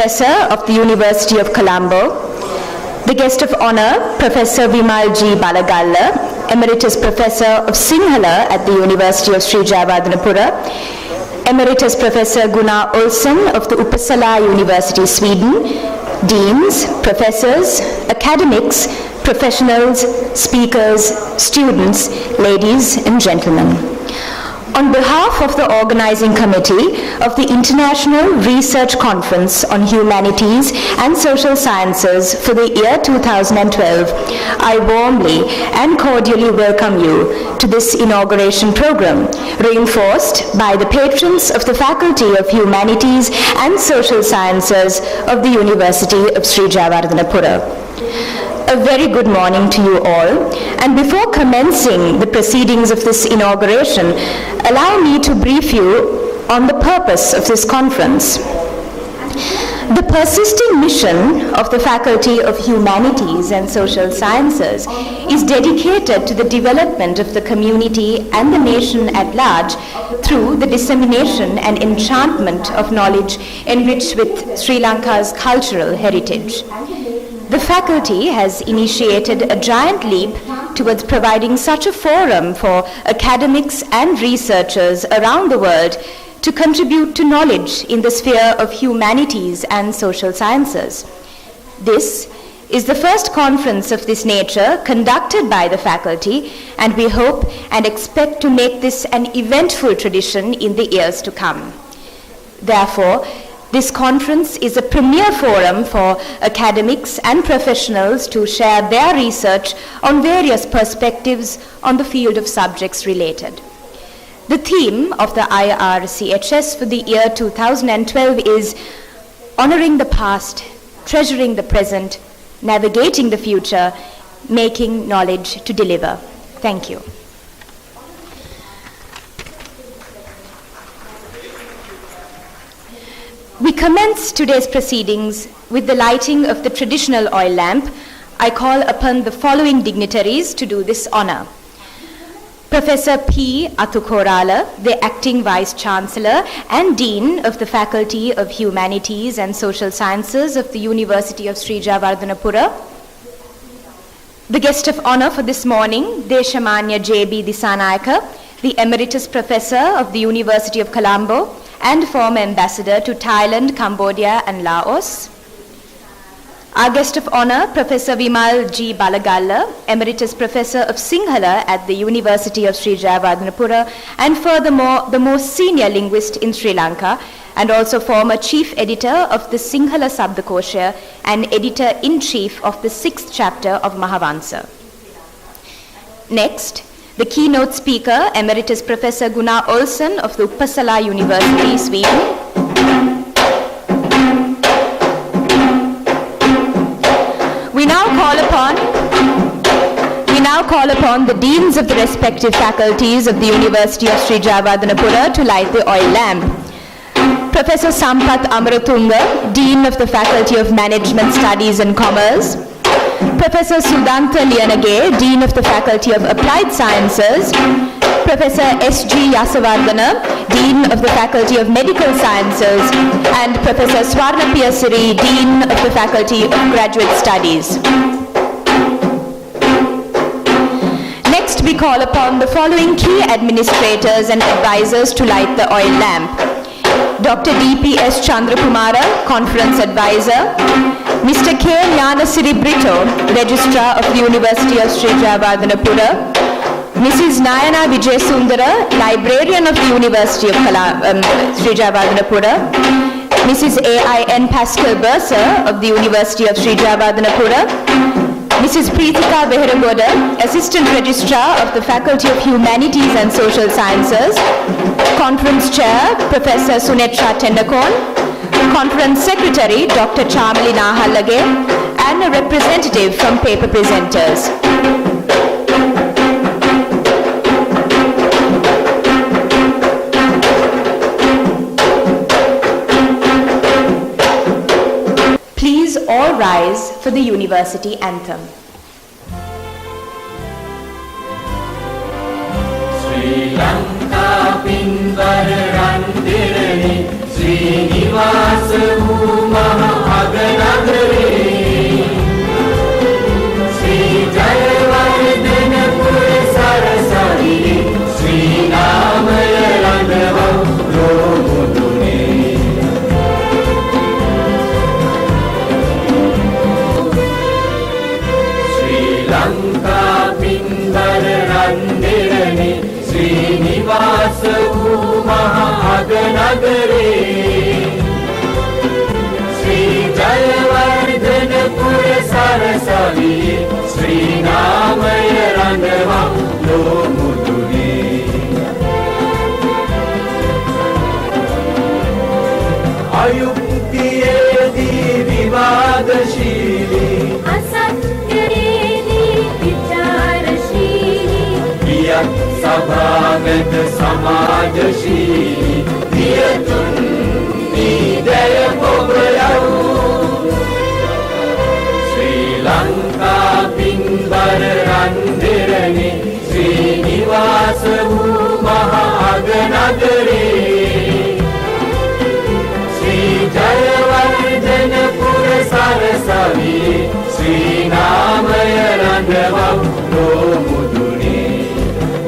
Professor of the University of Colombo, the guest of honor, Professor Vimal G. Balagalla, Emeritus Professor of Sinhala at the University of Sri Jayewardenepura, Emeritus Professor Gunnar Olsson of the Uppsala University, Sweden, deans, professors, academics, professionals, speakers, students, ladies and gentlemen. On behalf of the organizing committee of the International Research Conference on Humanities and Social Sciences for the year 2012, I warmly and cordially welcome you to this inauguration program, reinforced by the patrons of the Faculty of Humanities and Social Sciences of the University of Sri Jayewardenepura. A very good morning to you all, and before commencing the proceedings of this inauguration, allow me to brief you on the purpose of this conference. The persisting mission of the Faculty of Humanities and Social Sciences is dedicated to the development of the community and the nation at large through the dissemination and enchantment of knowledge enriched with Sri Lanka's cultural heritage. The faculty has initiated a giant leap towards providing such a forum for academics and researchers around the world to contribute to knowledge in the sphere of humanities and social sciences. This is the first conference of this nature conducted by the faculty, and we hope and expect to make this an eventful tradition in the years to come. Therefore, this conference is a premier forum for academics and professionals to share their research on various perspectives on the field of subjects related. The theme of the IRCHS for the year 2012 is Honoring the Past, Treasuring the Present, Navigating the Future, Making Knowledge to Deliver. Thank you. We commence today's proceedings with the lighting of the traditional oil lamp. I call upon the following dignitaries to do this honor. Professor P. Athukorala, the Acting Vice Chancellor and Dean of the Faculty of Humanities and Social Sciences of the University of Sri Jayewardenepura. The guest of honor for this morning, Deshamanya J.B. Disanayaka, the Emeritus Professor of the University of Colombo and former Ambassador to Thailand, Cambodia and Laos. Our guest of honor, Professor Vimal G. Balagalla, Emeritus Professor of Sinhala at the University of Sri Jayewardenepura, and furthermore, the most senior linguist in Sri Lanka, and also former Chief Editor of the Sinhala Sabdakosha and Editor-in-Chief of the 6th chapter of Mahavansa. Next, the keynote speaker, Emeritus Professor Gunnar Olsson of the Uppsala University, Sweden. We now call upon the deans of the respective faculties of the University of Sri Jayewardenepura to light the oil lamp. Professor Sampath Amaratunga, Dean of the Faculty of Management Studies and Commerce. Professor Sudhantha Liyanage, Dean of the Faculty of Applied Sciences. Professor S.G. Yasavardhana, Dean of the Faculty of Medical Sciences, and Professor Swarna Piyasiri, Dean of the Faculty of Graduate Studies. Next, we call upon the following key administrators and advisors to light the oil lamp. Dr. D.P.S. Chandrakumara, Conference Advisor. Mr. K. Nyanasiri Brito, Registrar of the University of Sri Jayewardenepura. Mrs. Nayana Vijayasundara, Librarian of the University of Sri Jayewardenepura. Mrs. A.I.N. Pascal Bursa of the University of Sri Jayewardenepura. Mrs. Preethika Beheragoda, Assistant Registrar of the Faculty of Humanities and Social Sciences. Conference Chair, Professor Sunetra Tendakon. Conference Secretary, Dr. Chamali Nahallage, and a representative from paper presenters. Please all rise for the University Anthem. Sri Lanka Pinvarandirani Sri Nivasa Mahaganagari Sri Jayewardenepura Sarasari Sri Namaya Randava Romudune Sri Lanka Pinvarandirani Sri Nivasa Mahaganagari Sri Jayewardenepura Sarasari Sri Namaya Randava Lomudune Ayuktiyedi Vivadashili Asatyayedi Vicharashili Viyat Sabhagat Samajashili Viyatun Nidaya Pobrayavu Sri Lanka Pinvarandirani Sri Nivasa Mahaganagari Sri Jayewardenepura Sarasari Sri Namaya Randava Romudune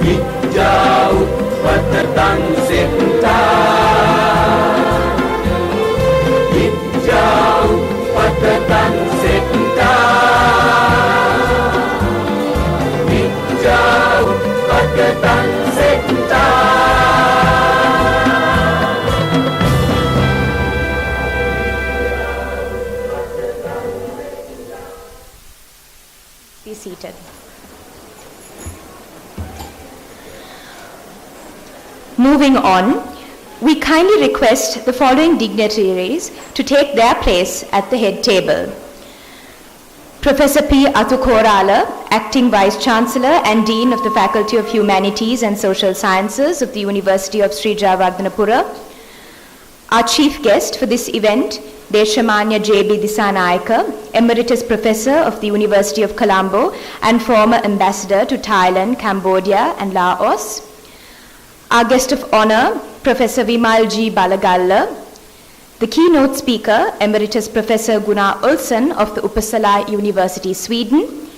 Vidya Utpatatan Setta Vidya Utpatatan Setta Vidya Utpatatan Setta Be seated. Moving on, we kindly request the following dignitaries to take their place at the head table. Professor P. Athukorala, Acting Vice Chancellor and Dean of the Faculty of Humanities and Social Sciences of the University of Sri Jayewardenepura. Our chief guest for this event, Deshamanya J.B. Disanayaka, Emeritus Professor of the University of Colombo and former Ambassador to Thailand, Cambodia and Laos. Our guest of honor, Professor Vimal G. Balagalla. The keynote speaker, Emeritus Professor Gunnar Olsson of the Uppsala University, Sweden.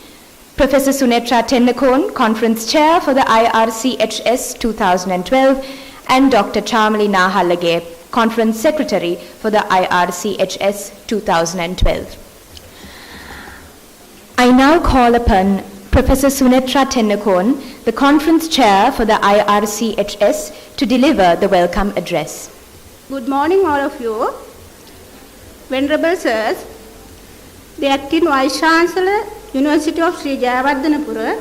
Professor Sunetra Tennekon, Conference Chair for the IRCHS 2012, and Dr. Chamali Nahallage, Conference Secretary for the IRCHS 2012. I now call upon Professor Sunetra Tennekon, the Conference Chair for the IRCHS, to deliver the welcome address. Good morning, all of you. Venerable Sirs, the Acting Vice Chancellor, University of Sri Jayewardenepura,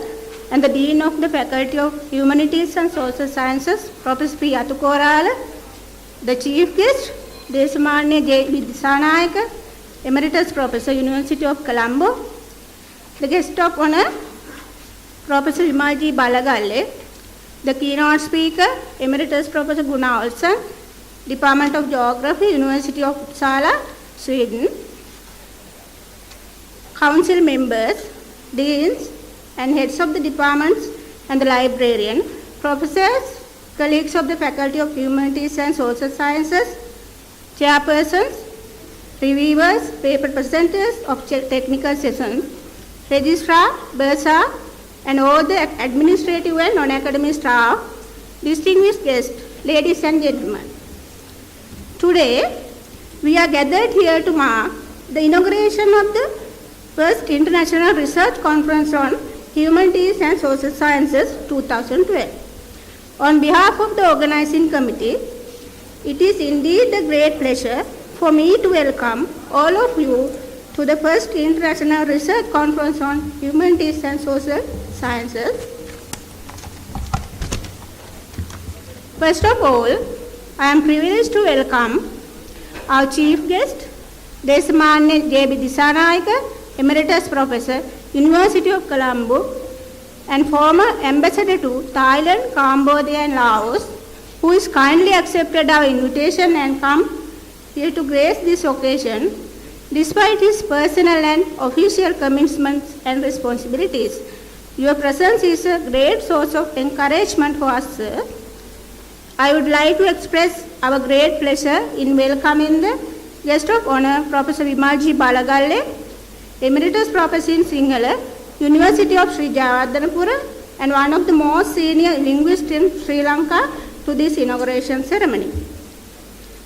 and the Dean of the Faculty of Humanities and Social Sciences, Professor P. Atukorala, the Chief Guest, Desamanya J. Disanayaka, Emeritus Professor, University of Colombo, the Guest of Honor, Professor Vimal G. Balagalle, the Keynote Speaker, Emeritus Professor Gunnar Olsson, Department of Geography, University of Uppsala, Sweden, Council members, deans, and heads of the departments and the librarian, professors, colleagues of the Faculty of Humanities and Social Sciences, chairpersons, reviewers, paper presenters of technical sessions, registrar, bursar, and all the administrative and non-academic staff, distinguished guests, ladies and gentlemen. Today, we are gathered here to mark the inauguration of the first International Research Conference on Humanities and Social Sciences 2012. On behalf of the organizing committee, it is indeed a great pleasure for me to welcome all of you to the first International Research Conference on Humanities and Social Sciences. First of all, I am privileged to welcome our chief guest, Desamanya J. Disanayaka, Emeritus Professor, University of Colombo, and former Ambassador to Thailand, Cambodia and Laos, who is kindly accepted our invitation and come here to grace this occasion, despite his personal and official commitments and responsibilities. Your presence is a great source of encouragement for us, sir. I would like to express our great pleasure in welcoming the guest of honor, Professor Vimal G. Balagalle, Emeritus Professor in Sinhala, University of Sri Jayewardenepura, and one of the most senior linguists in Sri Lanka, to this inauguration ceremony.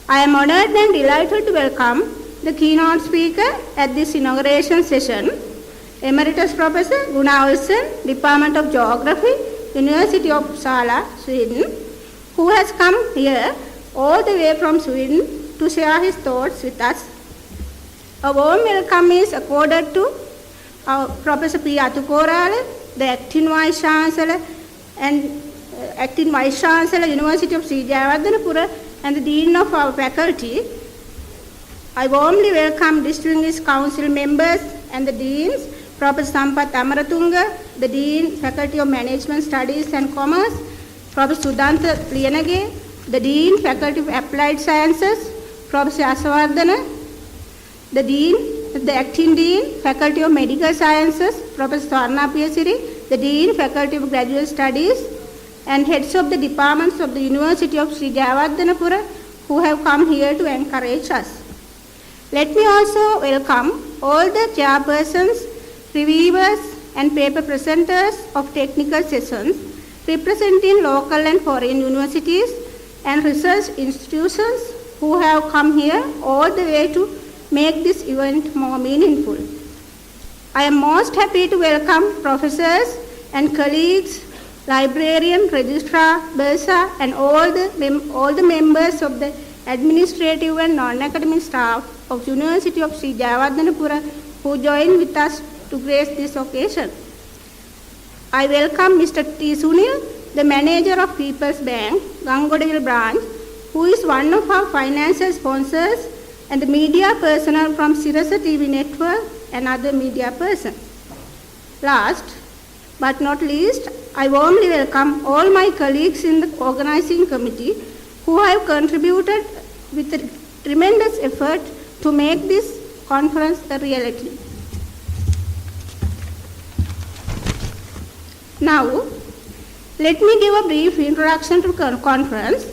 I am honored and delighted to welcome the keynote speaker at this inauguration session, Emeritus Professor Gunnar Olsson, Department of Geography, University of Uppsala, Sweden, who has come here all the way from Sweden to share his thoughts with us. A warm welcome is accorded to our Professor P. Atukorala, the Acting Vice Chancellor University of Sri Jayewardenepura, and the Dean of our faculty. I warmly welcome distinguished council members and the deans, Professor Sampath Amaratunga, the Dean, Faculty of Management Studies and Commerce, Professor Sudanta Liyanage, the Dean, Faculty of Applied Sciences, Professor Asawardana, the Acting Dean, Faculty of Medical Sciences, Professor Swarna Piyasiri, the Dean, Faculty of Graduate Studies, and heads of the departments of the University of Sri Jayewardenepura, who have come here to encourage us. Let me also welcome all the chairpersons, reviewers, and paper presenters of technical sessions representing local and foreign universities and research institutions who have come here all the way to make this event more meaningful. I am most happy to welcome professors and colleagues, librarian, registrar, bursar, and all the members of the administrative and non-academic staff of University of Sri Jayewardenepura who join with us to grace this occasion. I welcome Mr. T. Sunil, the manager of People's Bank, Gangodeville branch, who is one of our financial sponsors, and the media personnel from Sirasa TV network and other media persons. Last but not least, I warmly welcome all my colleagues in the organizing committee who have contributed with a tremendous effort to make this conference a reality. Now, let me give a brief introduction to conference.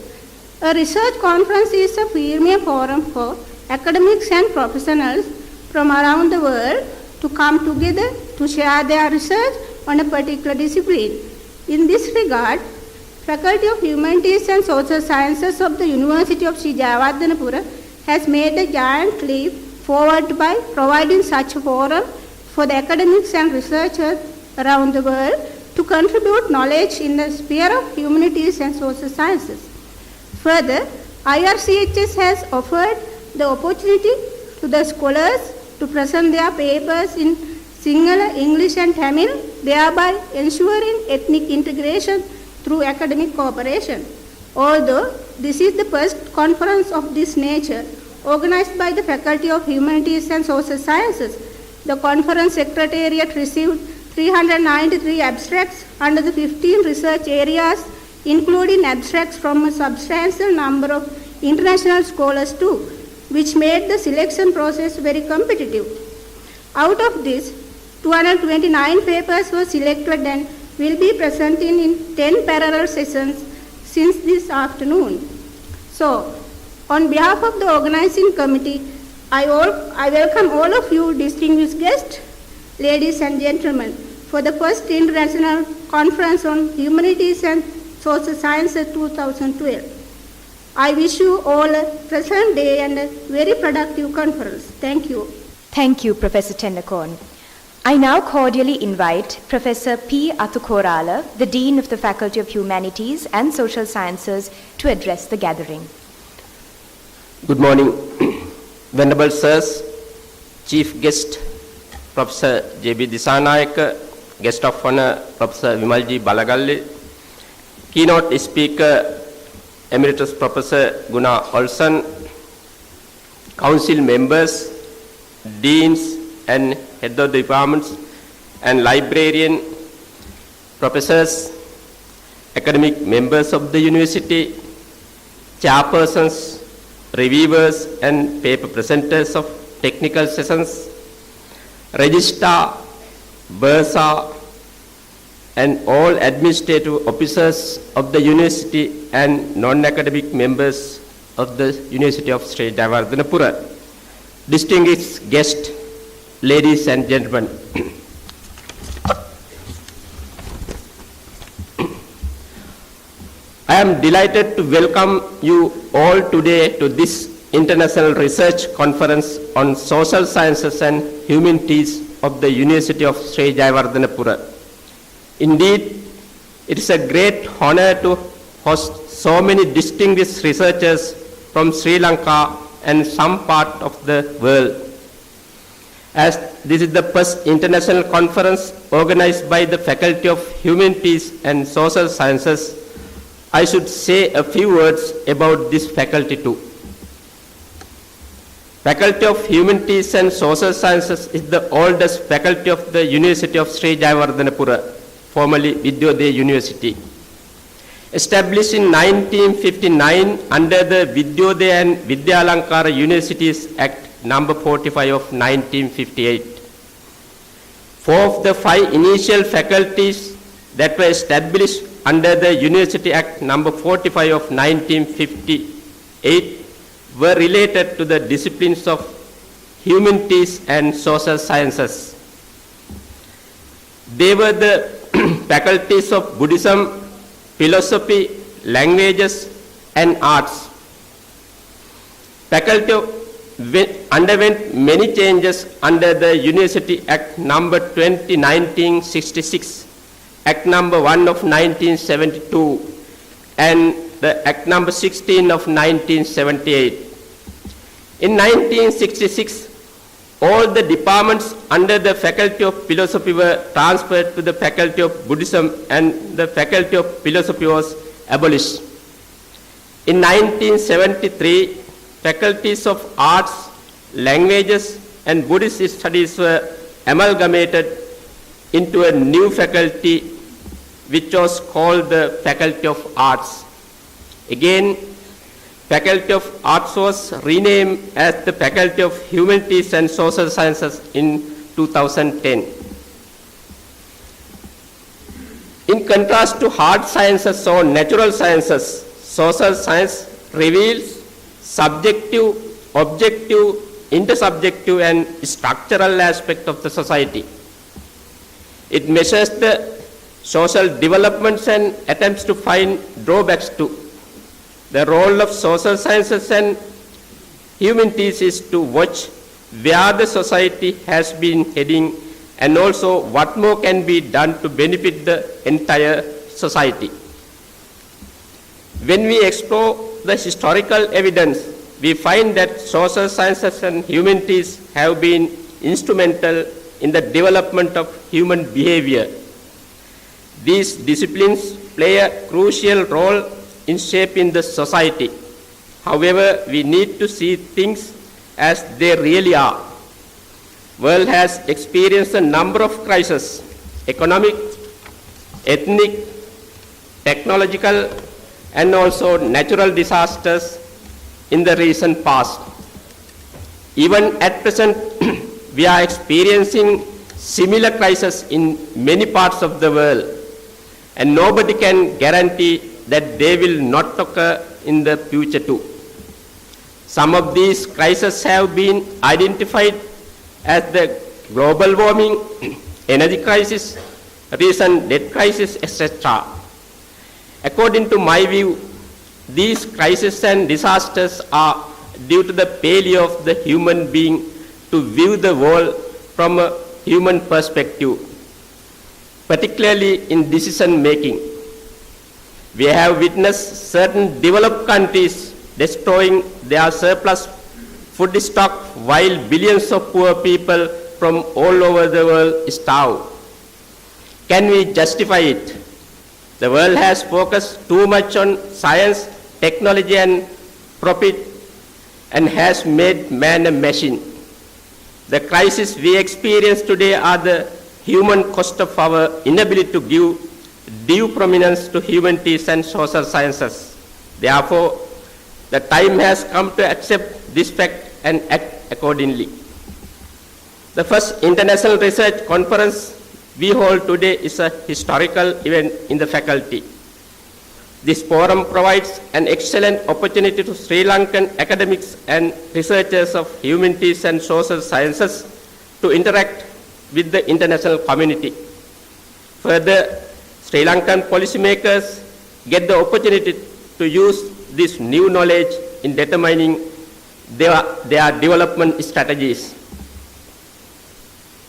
A research conference is a premier forum for academics and professionals from around the world to come together to share their research on a particular discipline. In this regard, Faculty of Humanities and Social Sciences of the University of Sri Jayewardenepura has made a giant leap forward by providing such a forum for the academics and researchers around the world to contribute knowledge in the sphere of humanities and social sciences. Further, IRCHS has offered the opportunity to the scholars to present their papers in Sinhala, English and Tamil, thereby ensuring ethnic integration through academic cooperation. Although this is the first conference of this nature organized by the Faculty of Humanities and Social Sciences, the conference secretariat received 393 abstracts under the 15 research areas, including abstracts from a substantial number of international scholars too, which made the selection process very competitive. Out of this, 229 papers were selected and will be presented in 10 parallel sessions since this afternoon. So, on behalf of the organizing committee, I welcome all of you distinguished guests, ladies and gentlemen, for the first International Conference on Humanities and Social Sciences 2012. I wish you all a pleasant day and a very productive conference. Thank you. Thank you, Professor Tennakoon. I now cordially invite Professor P. Athukorala, the Dean of the Faculty of Humanities and Social Sciences, to address the gathering. Good morning, Venerable Sirs, Chief Guest, Professor J.B. Disanayaka, Guest of Honor, Professor Vimalji Balagalle, Keynote Speaker, Emeritus Professor Guna Olson, Council Members, Deans and Head of the Departments, and Librarian, Professors, Academic Members of the University, Chairpersons, Reviewers and paper presenters of technical sessions, Registrar, Bursar, and all administrative officers of the University and non-academic members of the University of Sri Jayewardenepura, distinguished guests, ladies and gentlemen. I am delighted to welcome you all today to this International Research Conference on Social Sciences and Humanities of the University of Sri Jayewardenepura. Indeed, it is a great honor to host so many distinguished researchers from Sri Lanka and some part of the world. As this is the first international conference organized by the Faculty of Humanities and Social Sciences, I should say a few words about this faculty too. Faculty of Humanities and Social Sciences is the oldest faculty of the University of Sri Jayewardenepura, formerly Vidyodaya University. Established in 1959 under the Vidyodaya and Vidyalankara Universities Act number 45 of 1958. 4 of the 5 initial faculties that were established under the University Act number 45 of 1958 were related to the disciplines of humanities and social sciences. They were the faculties of Buddhism, philosophy, languages, and arts. Faculty underwent many changes under the University Act number 20, 1966, Act number 1 of 1972, and the Act number 16 of 1978. In 1966, all the departments under the Faculty of Philosophy were transferred to the Faculty of Buddhism, and the Faculty of Philosophy was abolished. In 1973, faculties of arts, languages, and Buddhist studies were amalgamated into a new faculty which was called the Faculty of Arts. Again, Faculty of Arts was renamed as the Faculty of Humanities and Social Sciences in 2010. In contrast to hard sciences or natural sciences, social science reveals subjective, objective, intersubjective and structural aspect of the society. It measures the social developments and attempts to find drawbacks to. The role of social sciences and humanities is to watch where the society has been heading and also what more can be done to benefit the entire society. When we explore the historical evidence, we find that social sciences and humanities have been instrumental in the development of human behavior. These disciplines play a crucial role in shaping the society. However, we need to see things as they really are. World has experienced a number of crises, economic, ethnic, technological, and also natural disasters in the recent past. Even at present, we are experiencing similar crises in many parts of the world, and nobody can guarantee that they will not occur in the future too. Some of these crises have been identified as the global warming, energy crisis, recent debt crisis, etc. According to my view, these crises and disasters are due to the failure of the human being to view the world from a human perspective, particularly in decision making. We have witnessed certain developed countries destroying their surplus food stock while billions of poor people from all over the world starve. Can we justify it? The world has focused too much on science, technology and profit and has made man a machine. The crises we experience today are the human cost of our inability to give due prominence to humanities and social sciences. Therefore, the time has come to accept this fact and act accordingly. The first international research conference we hold today is a historical event in the faculty. This forum provides an excellent opportunity to Sri Lankan academics and researchers of humanities and social sciences to interact with the international community. Further, Sri Lankan policymakers get the opportunity to use this new knowledge in determining their development strategies.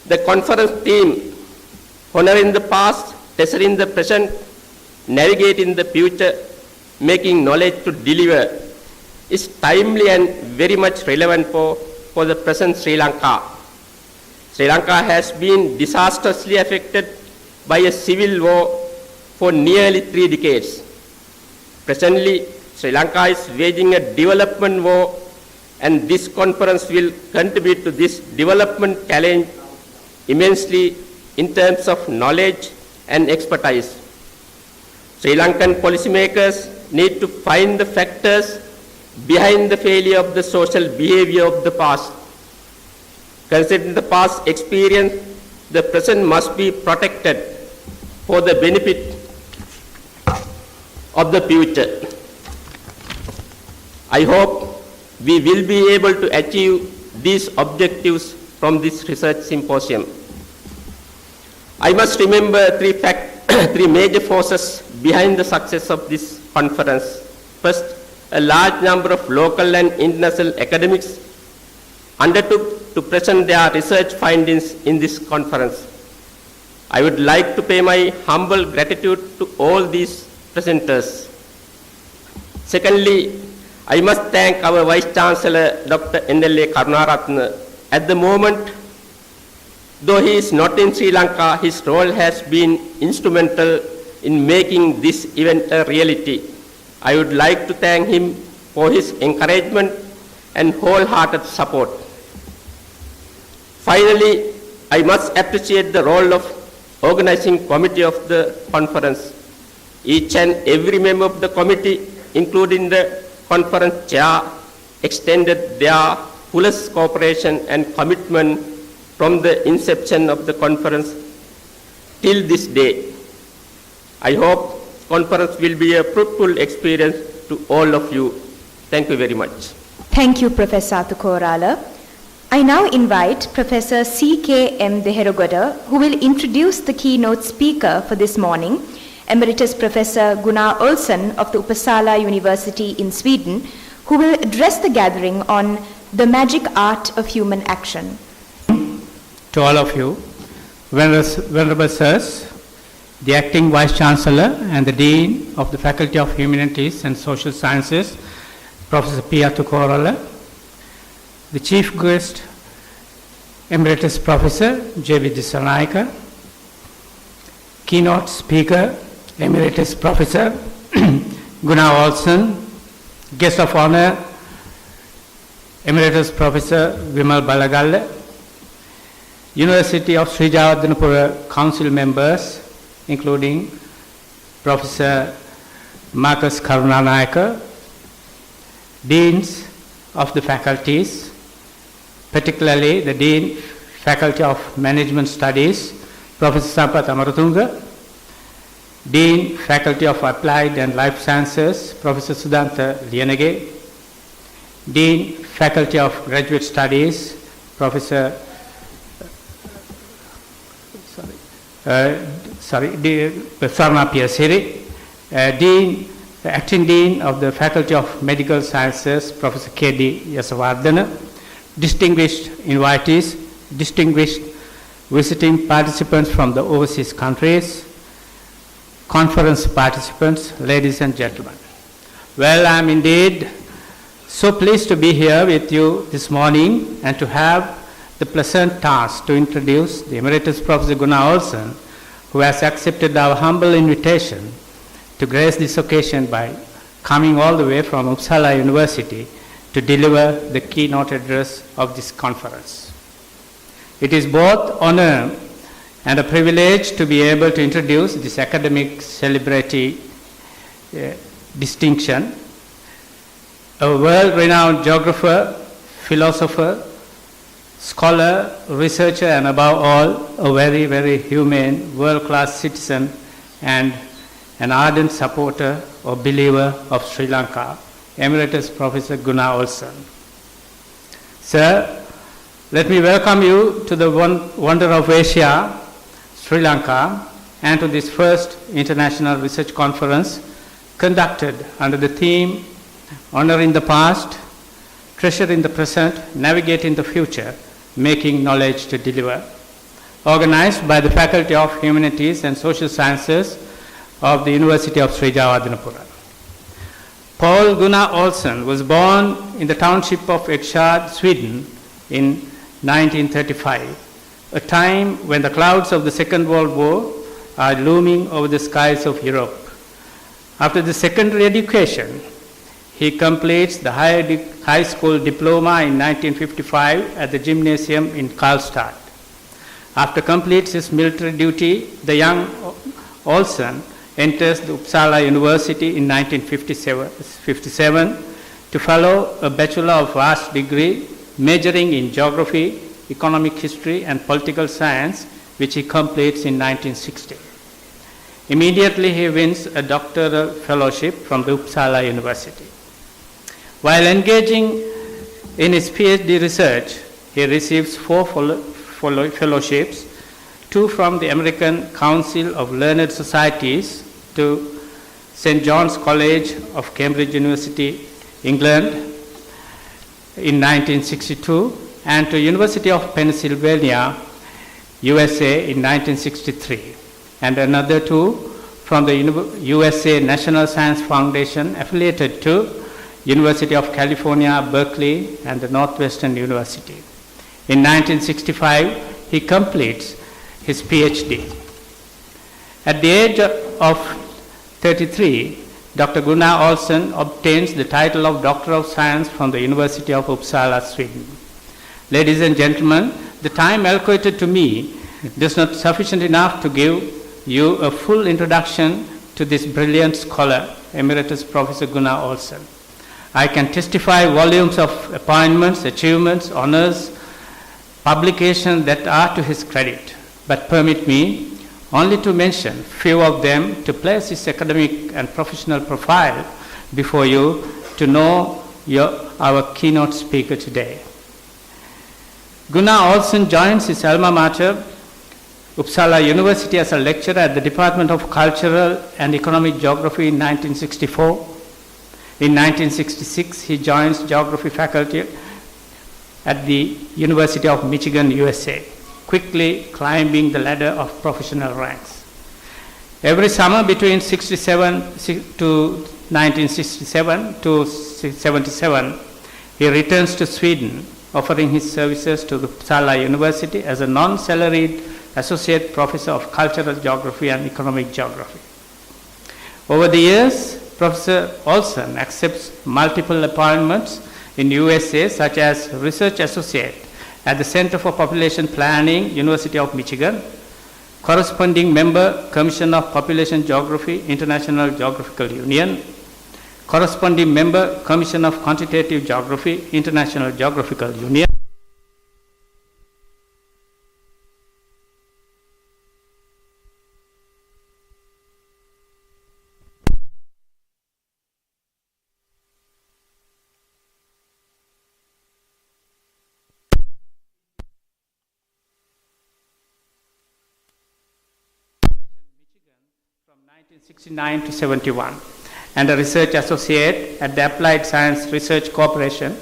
The conference theme, honoring the past, treasuring the present, navigating the future, making knowledge to deliver, is timely and very much relevant for the present Sri Lanka. Sri Lanka has been disastrously affected by a civil war for nearly 3 decades. Presently, Sri Lanka is waging a development war, and this conference will contribute to this development challenge immensely in terms of knowledge and expertise. Sri Lankan policymakers need to find the factors behind the failure of the social behavior of the past. Considering the past experience, the present must be protected for the benefit of the future. I hope we will be able to achieve these objectives from this research symposium. I must remember three major forces behind the success of this conference. First, a large number of local and international academics undertook to present their research findings in this conference. I would like to pay my humble gratitude to all these presenters. Secondly, I must thank our Vice Chancellor, Dr. N.L.A. Karunaratne. At the moment, though he is not in Sri Lanka, his role has been instrumental in making this event a reality. I would like to thank him for his encouragement and wholehearted support. Finally, I must appreciate the role of organizing committee of the conference. Each and every member of the committee, including the conference chair, extended their fullest cooperation and commitment from the inception of the conference till this day. I hope conference will be a fruitful experience to all of you. Thank you very much. Thank you, Professor Athukorala. I now invite Professor C.K.M. Deherogoda, who will introduce the keynote speaker for this morning, Emeritus Professor Gunnar Olsson of the Uppsala University in Sweden, who will address the gathering on the magic art of human action. To all of you, Venerable Sirs, the Acting Vice Chancellor and the Dean of the Faculty of Humanities and Social Sciences, Professor P. Athukorala, the Chief Guest, Emeritus Professor J.V. Dissanayake, Keynote Speaker, Emeritus Professor Gunnar Olsson, Guest of Honor, Emeritus Professor Vimal Balagalle, University of Sri Jayewardenepura Council members, including Professor Marcus Karunanayake, Deans of the faculties, particularly the Dean, Faculty of Management Studies, Professor Sampath Amaratunga, Dean, Faculty of Applied and Life Sciences, Professor Sudhantha Liyanage, Dean, Faculty of Graduate Studies, Professor Sarna Piasiri, Dean, Acting Dean of the Faculty of Medical Sciences, Professor K.D. Yasavardhana, distinguished invitees, distinguished visiting participants from the overseas countries, conference participants, ladies and gentlemen. Well, I am indeed so pleased to be here with you this morning and to have the pleasant task to introduce the Emeritus Professor Gunnar Olsson, who has accepted our humble invitation to grace this occasion by coming all the way from Uppsala University to deliver the keynote address of this conference. It is both honor and a privilege to be able to introduce this academic celebrity distinction. A world-renowned geographer, philosopher, scholar, researcher, and above all, a very, very humane, world-class citizen and an ardent supporter or believer of Sri Lanka, Emeritus Professor Gunnar Olsson. Sir, let me welcome you to the wonder of Asia, Sri Lanka, and to this first international research conference conducted under the theme Honor in the Past, Treasure in the Present, Navigate in the Future, Making Knowledge to Deliver, organized by the Faculty of Humanities and Social Sciences of the University of Sri Jayewardenepura. Paul Gunnar Olsson was born in the township of Ekshad, Sweden in 1935, a time when the clouds of the Second World War are looming over the skies of Europe. After the secondary education, he completes the high school diploma in 1955 at the gymnasium in Karlstad. After completes his military duty, the young Olsson enters the Uppsala University in 1957 to follow a Bachelor of Arts degree majoring in geography, economic history, and political science, which he completes in 1960. Immediately he wins a doctoral fellowship from the Uppsala University. While engaging in his PhD research, he receives 4 fellowships, 2 from the American Council of Learned Societies to St. John's College of Cambridge University, England in 1962, and to University of Pennsylvania, USA in 1963, and another 2 from the USA National Science Foundation affiliated to University of California, Berkeley, and the Northwestern University. In 1965, he completes his PhD. At the age of 33, Dr. Gunnar Olsson obtains the title of Doctor of Science from the University of Uppsala, Sweden. Ladies and gentlemen, the time allocated to me is not sufficient enough to give you a full introduction to this brilliant scholar, Emeritus Professor Gunnar Olsson. I can testify volumes of appointments, achievements, honors, publications that are to his credit. But permit me only to mention few of them to place his academic and professional profile before you to know our keynote speaker today. Gunnar Olsen joins his alma mater, Uppsala University, as a lecturer at the Department of Cultural and Economic Geography in 1964. In 1966, he joins geography faculty at the University of Michigan, USA, quickly climbing the ladder of professional ranks. Every summer between 1967 to 77, he returns to Sweden, offering his services to the Uppsala University as a non-salaried associate professor of cultural geography and economic geography. Over the years, Professor Olsen accepts multiple appointments in USA, such as research associate at the Center for Population Planning, University of Michigan, corresponding member, Commission of Population Geography, International Geographical Union, corresponding member, Commission of Quantitative Geography, International Geographical Union, from 1969 to 71, and a research associate at the Applied Science Research Corporation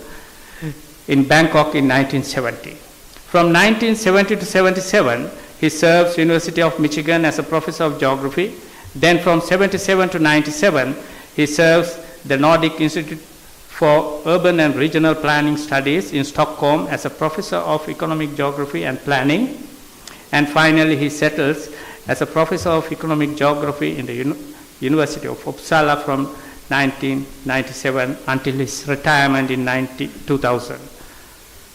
in Bangkok in 1970. From 1970 to 77, he serves University of Michigan as a professor of geography. Then from 77 to 97, he serves the Nordic Institute for Urban and Regional Planning Studies in Stockholm as a professor of economic geography and planning. And finally, he settles as a professor of economic geography in the University of Uppsala from 1997 until his retirement in 2000.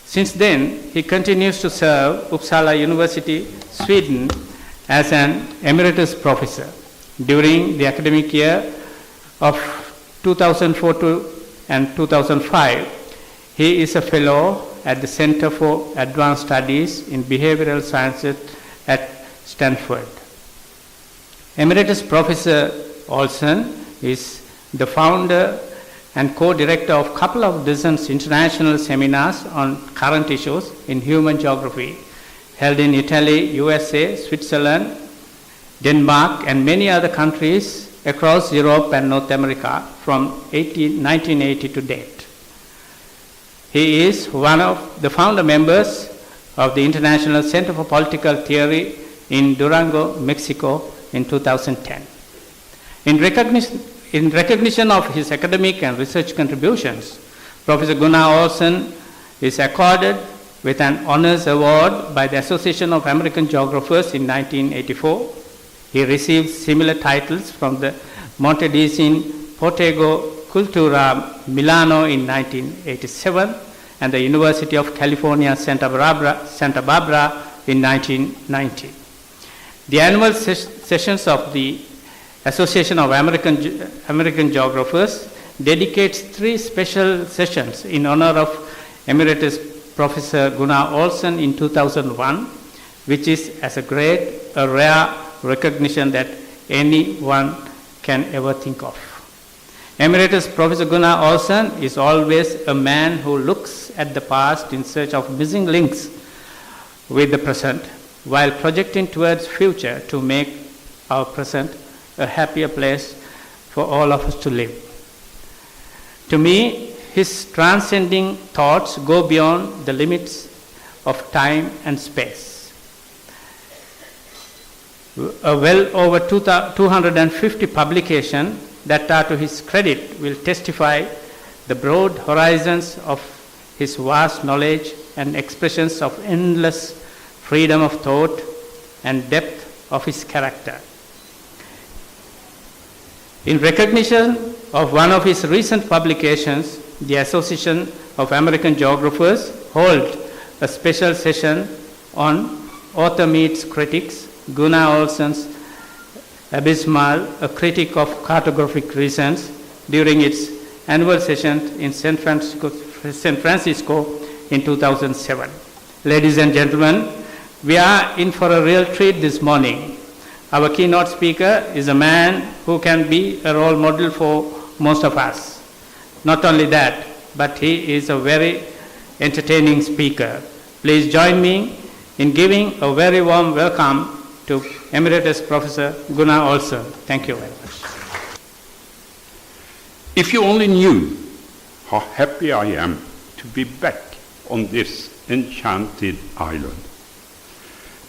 Since then, he continues to serve Uppsala University, Sweden, as an emeritus professor. During the academic year of 2004 and 2005, he is a fellow at the Center for Advanced Studies in Behavioral Sciences at Stanford. Emeritus Professor Olsen is the founder and co-director of a couple of dozens international seminars on current issues in human geography held in Italy, USA, Switzerland, Denmark, and many other countries across Europe and North America from 1980 to date. He is one of the founder members of the International Center for Political Theory in Durango, Mexico in 2010. In recognition of his academic and research contributions, Professor Gunnar Olsen is accorded with an honors award by the Association of American Geographers in 1984. He received similar titles from the Montedicine Pontego Cultura Milano in 1987 and the University of California, Santa Barbara in 1990. The annual sessions of the Association of American Geographers dedicates 3 special sessions in honor of Emeritus Professor Gunnar Olsen in 2001, which is a rare recognition that anyone can ever think of. Emeritus Professor Gunnar Olsen is always a man who looks at the past in search of missing links with the present, while projecting towards future to make our present a happier place for all of us to live. To me, his transcending thoughts go beyond the limits of time and space. Well over 250 publications that are to his credit will testify the broad horizons of his vast knowledge and expressions of endless freedom of thought and depth of his character. In recognition of one of his recent publications, the Association of American Geographers held a special session on Author Meets Critics, Gunnar Olsen's Abysmal, a critique of cartographic reasons, during its annual session in San Francisco in 2007. Ladies and gentlemen, we are in for a real treat this morning. Our keynote speaker is a man who can be a role model for most of us. Not only that, but he is a very entertaining speaker. Please join me in giving a very warm welcome to Emeritus Professor Gunnar also. Thank you very much. If you only knew how happy I am to be back on this enchanted island,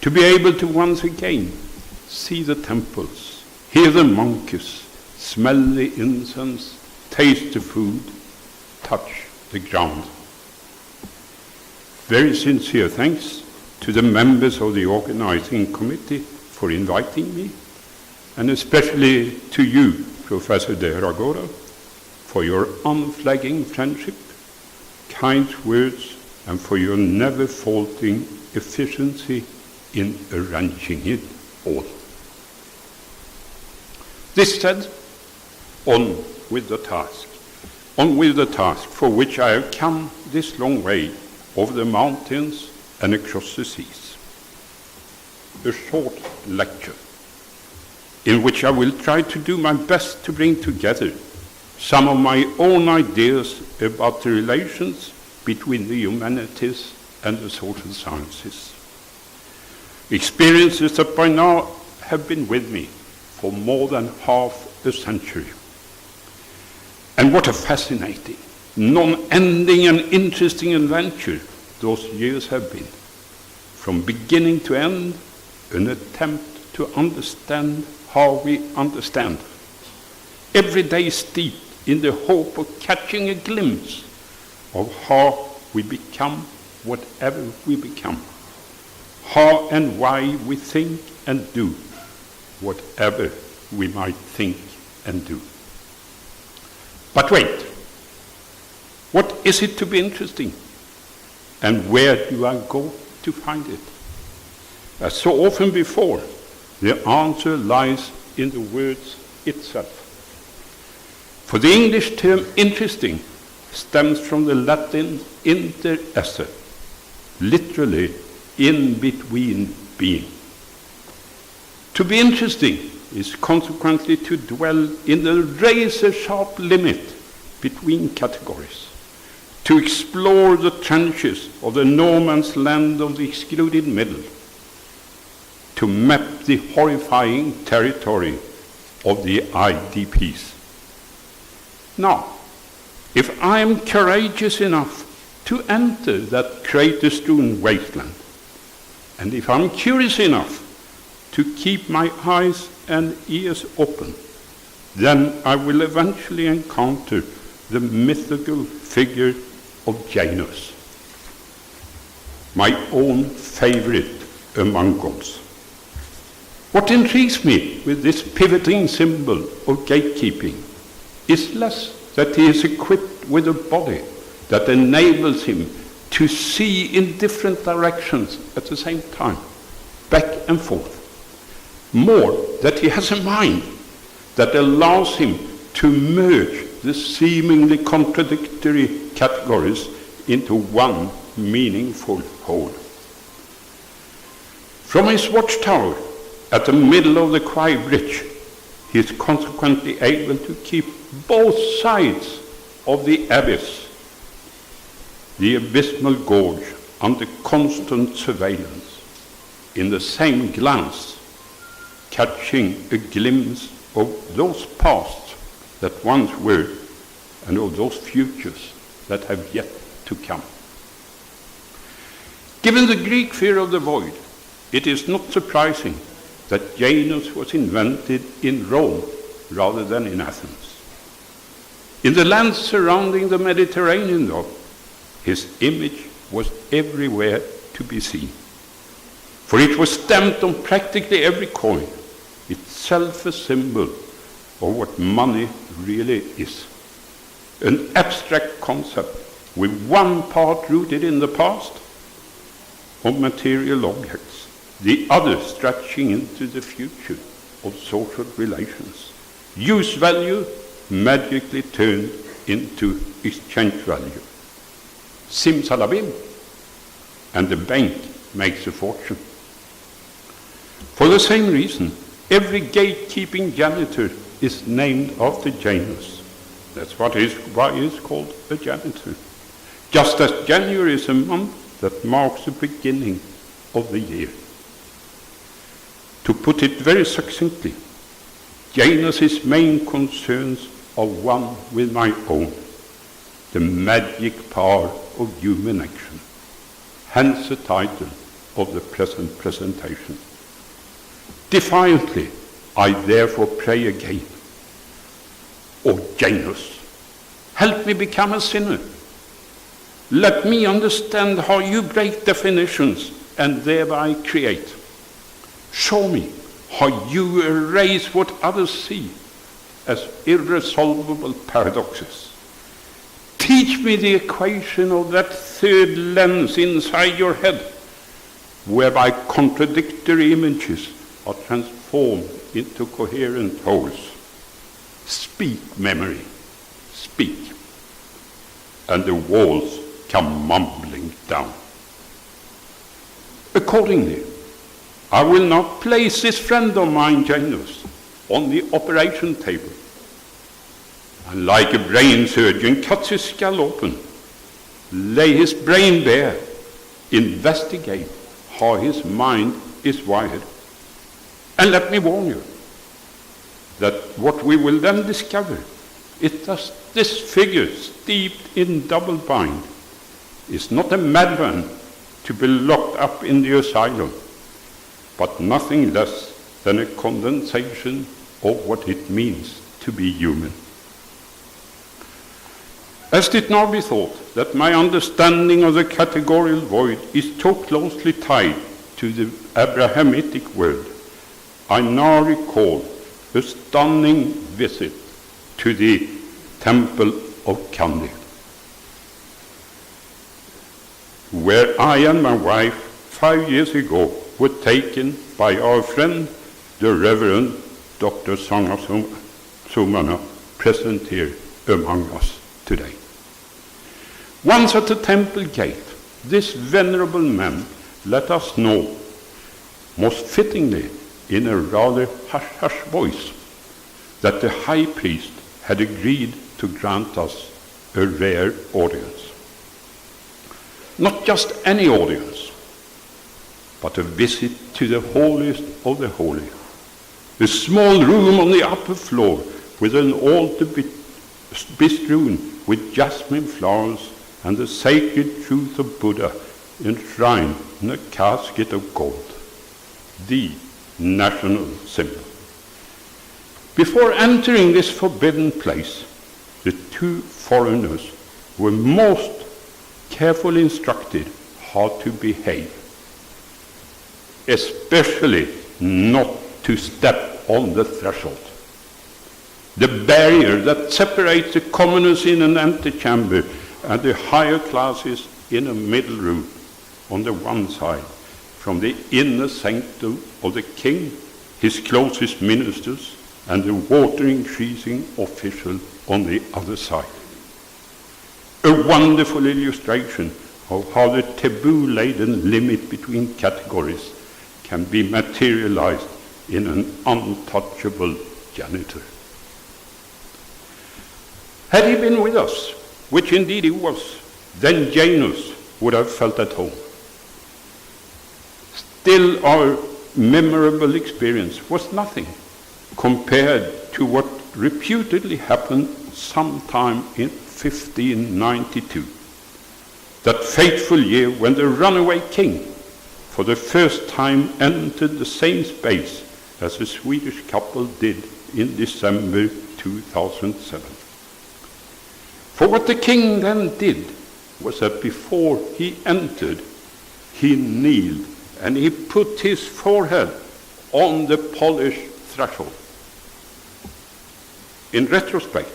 to be able to once again see the temples, hear the monkeys, smell the incense, taste the food, touch the ground. Very sincere thanks to the members of the organizing committee for inviting me, and especially to you, Professor De Ragora, for your unflagging friendship, kind words, and for your never faulting efficiency in arranging it all. This said, on with the task. On with the task for which I have come this long way over the mountains and across the seas. A short lecture in which I will try to do my best to bring together some of my own ideas about the relations between the humanities and the social sciences. Experiences that by now have been with me for more than half a century. And what a fascinating, non-ending and interesting adventure those years have been. From beginning to end, an attempt to understand how we understand. Every day steeped in the hope of catching a glimpse of how we become whatever we become. How and why we think and do whatever we might think and do. But wait, what is it to be interesting? And where do I go to find it? As so often before, the answer lies in the words itself. For the English term interesting stems from the Latin inter esse, literally in between being. To be interesting is consequently to dwell in the razor-sharp limit between categories, to explore the trenches of the no man's land of the excluded middle, to map the horrifying territory of the IDPs. Now, if I am courageous enough to enter that crater-strewn wasteland, and if I'm curious enough to keep my eyes and ears open, then I will eventually encounter the mythical figure of Janus, my own favorite among gods. What intrigues me with this pivoting symbol of gatekeeping is less that he is equipped with a body that enables him to see in different directions at the same time, back and forth. More, that he has a mind that allows him to merge the seemingly contradictory categories into one meaningful whole. From his watchtower at the middle of the Kwai Bridge, he is consequently able to keep both sides of the abyss, the abysmal gorge, under constant surveillance, in the same glance, catching a glimpse of those pasts that once were and of those futures that have yet to come. Given the Greek fear of the void, it is not surprising that Janus was invented in Rome rather than in Athens. In the lands surrounding the Mediterranean, though, his image was everywhere to be seen. For it was stamped on practically every coin, itself a symbol of what money really is. An abstract concept with one part rooted in the past of material objects, the other stretching into the future of social relations. Use value magically turned into exchange value. Simsalabim, and the bank makes a fortune. For the same reason, every gatekeeping janitor is named after Janus. That's why it's called a janitor. Just as January is a month that marks the beginning of the year. To put it very succinctly, Janus's main concerns are one with my own, the magic power of human action. Hence the title of the present presentation. Defiantly, I therefore pray again, O Janus, help me become a sinner. Let me understand how you break definitions and thereby create. Show me how you erase what others see as irresolvable paradoxes. Teach me the equation of that third lens inside your head, whereby contradictory images are transformed into coherent wholes. Speak, memory, speak, and the walls come mumbling down. Accordingly, I will now place this friend of mine, Janus, on the operation table, and like a brain surgeon cuts his skull open, lay his brain bare, investigate how his mind is wired. And let me warn you that what we will then discover is that this figure steeped in double bind is not a madman to be locked up in the asylum, but nothing less than a condensation of what it means to be human. Lest it now be thought that my understanding of the categorical void is so closely tied to the Abrahamic world, I now recall a stunning visit to the Temple of Kandy, where I and my wife 5 years ago were taken by our friend, the Reverend Dr. Sangasumana, present here among us today. Once at the temple gate, this venerable man let us know, most fittingly in a rather hush-hush voice, that the high priest had agreed to grant us a rare audience. Not just any audience, but a visit to the holiest of the holy, a small room on the upper floor with an altar bestrewn with jasmine flowers and the sacred truth of Buddha enshrined in a casket of gold, the national symbol. Before entering this forbidden place, the two foreigners were most carefully instructed how to behave, especially not to step on the threshold. The barrier that separates the commoners in an antechamber and the higher classes in a middle room on the one side, from the inner sanctum of the king, his closest ministers, and the water-increasing official on the other side. A wonderful illustration of how the taboo-laden limit between categories can be materialized in an untouchable janitor. Had he been with us, which indeed he was, then Janus would have felt at home. Still, our memorable experience was nothing compared to what reputedly happened sometime in 1592, that fateful year when the runaway king for the first time entered the same space as the Swedish couple did in December 2007. For what the king then did was that before he entered, he kneeled and he put his forehead on the polished threshold. In retrospect,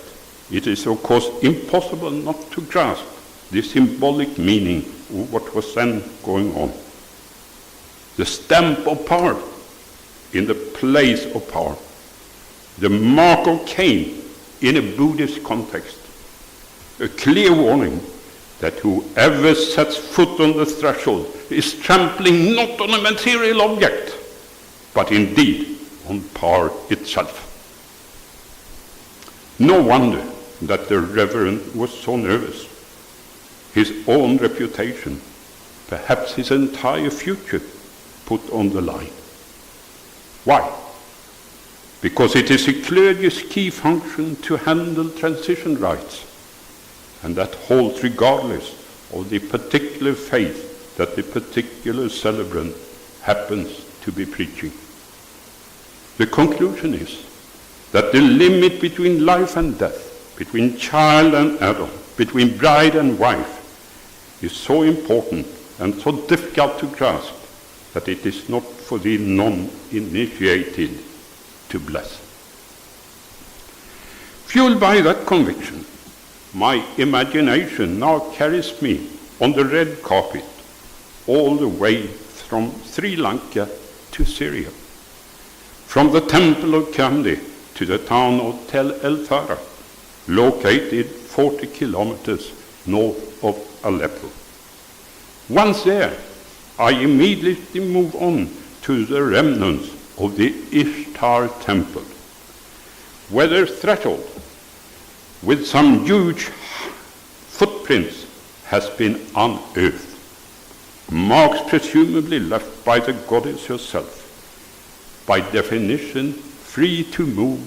it is of course impossible not to grasp the symbolic meaning of what was then going on. The stamp of power in the place of power. The mark of Cain in a Buddhist context. A clear warning that whoever sets foot on the threshold is trampling not on a material object, but indeed on power itself. No wonder that the Reverend was so nervous. His own reputation, perhaps his entire future, put on the line. Why? Because it is a clergy's key function to handle transition rites, and that holds regardless of the particular faith that the particular celebrant happens to be preaching. The conclusion is that the limit between life and death, between child and adult, between bride and wife, is so important and so difficult to grasp that it is not for the non-initiated to bless. Fueled by that conviction, my imagination now carries me on the red carpet all the way from Sri Lanka to Syria, from the temple of Kandy to the town of Tel El Farah, located 40 kilometers north of Aleppo. Once there, I immediately move on to the remnants of the Ishtar temple, where the threshold with some huge footprints has been unearthed, marks presumably left by the goddess herself, by definition free to move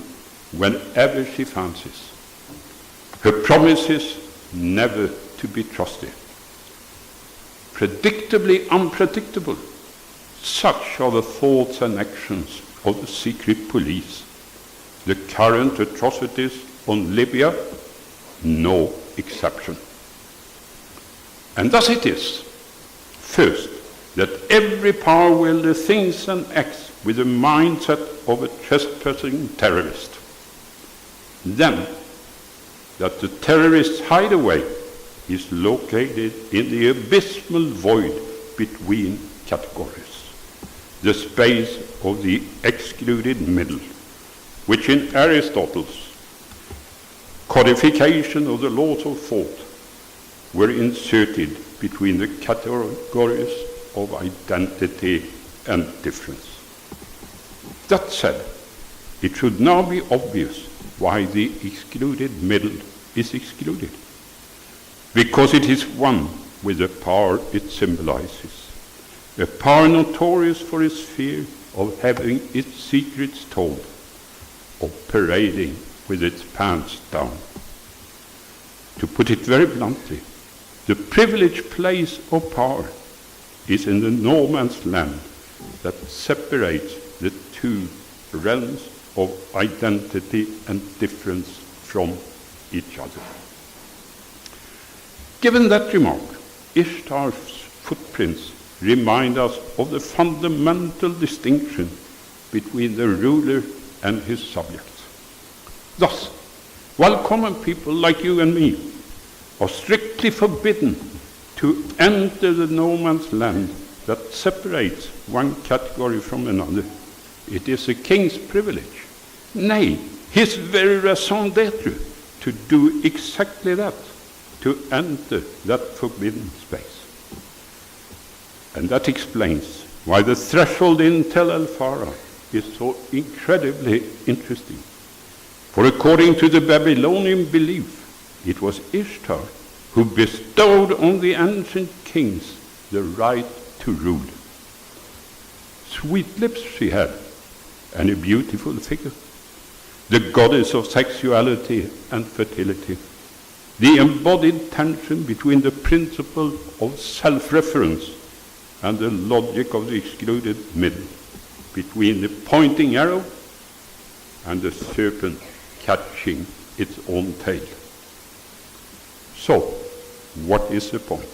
whenever she fancies. Her promises never to be trusted. Predictably unpredictable, such are the thoughts and actions of the secret police. The current atrocities on Libya, no exception. And thus it is, first, that every power wielder thinks and acts with the mindset of a trespassing terrorist. Then, that the terrorist's hideaway is located in the abysmal void between categories, the space of the excluded middle, which in Aristotle's codification of the laws of thought were inserted between the categories of identity and difference. That said, it should now be obvious why the excluded middle is excluded, because it is one with the power it symbolizes, a power notorious for its fear of having its secrets told, of parading with its pants down. To put it very bluntly, the privileged place of power is in the no man's land that separates the two realms of identity and difference from each other. Given that remark, Ishtar's footprints remind us of the fundamental distinction between the ruler and his subjects. Thus, while common people like you and me are strictly forbidden to enter the no man's land that separates one category from another, it is a king's privilege, nay, his very raison d'etre, to do exactly that, to enter that forbidden space. And that explains why the threshold in Tel El Farah is so incredibly interesting. For according to the Babylonian belief, it was Ishtar who bestowed on the ancient kings the right to rule. Sweet lips she had, and a beautiful figure, the goddess of sexuality and fertility, the embodied tension between the principle of self-reference and the logic of the excluded middle, between the pointing arrow and the serpent catching its own tail. So, what is the point?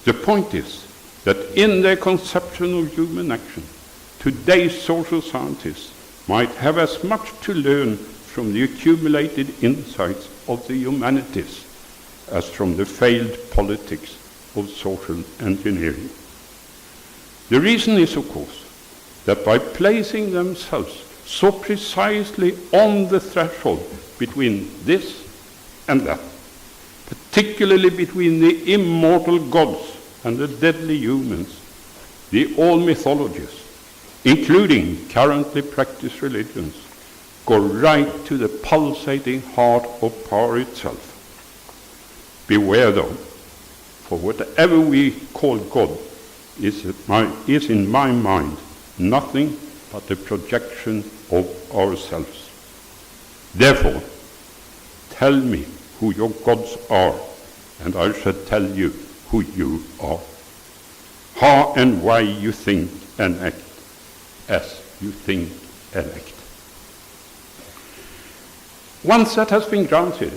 The point is that in their conception of human action, today's social scientists might have as much to learn from the accumulated insights of the humanities as from the failed politics of social engineering. The reason is, of course, that by placing themselves so precisely on the threshold between this and that, particularly between the immortal gods and the deadly humans, the all mythologists, including currently practiced religions, go right to the pulsating heart of power itself. Beware though, for whatever we call God is in my mind nothing but a projection of ourselves. Therefore, tell me who your gods are, and I shall tell you who you are, how and why you think and act as you think and act. Once that has been granted,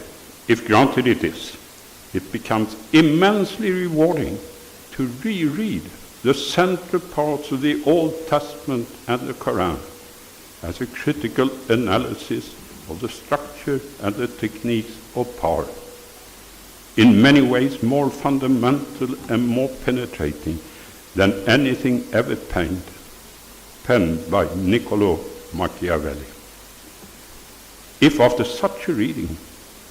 if granted it is, it becomes immensely rewarding to reread the central parts of the Old Testament and the Quran as a critical analysis of the structure and the techniques of power, in many ways more fundamental and more penetrating than anything ever penned by Niccolo Machiavelli. If after such a reading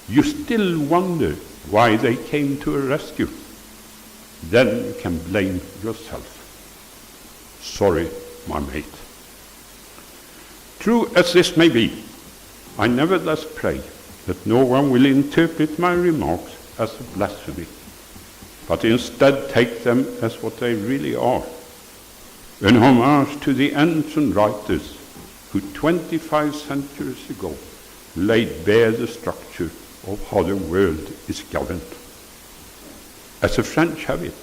you still wonder why they came to a rescue, then you can blame yourself. Sorry, my mate. True as this may be, I nevertheless pray that no one will interpret my remarks as a blasphemy, but instead take them as what they really are, an homage to the ancient writers who 25 centuries ago laid bare the structure of how the world is governed. As the French have it,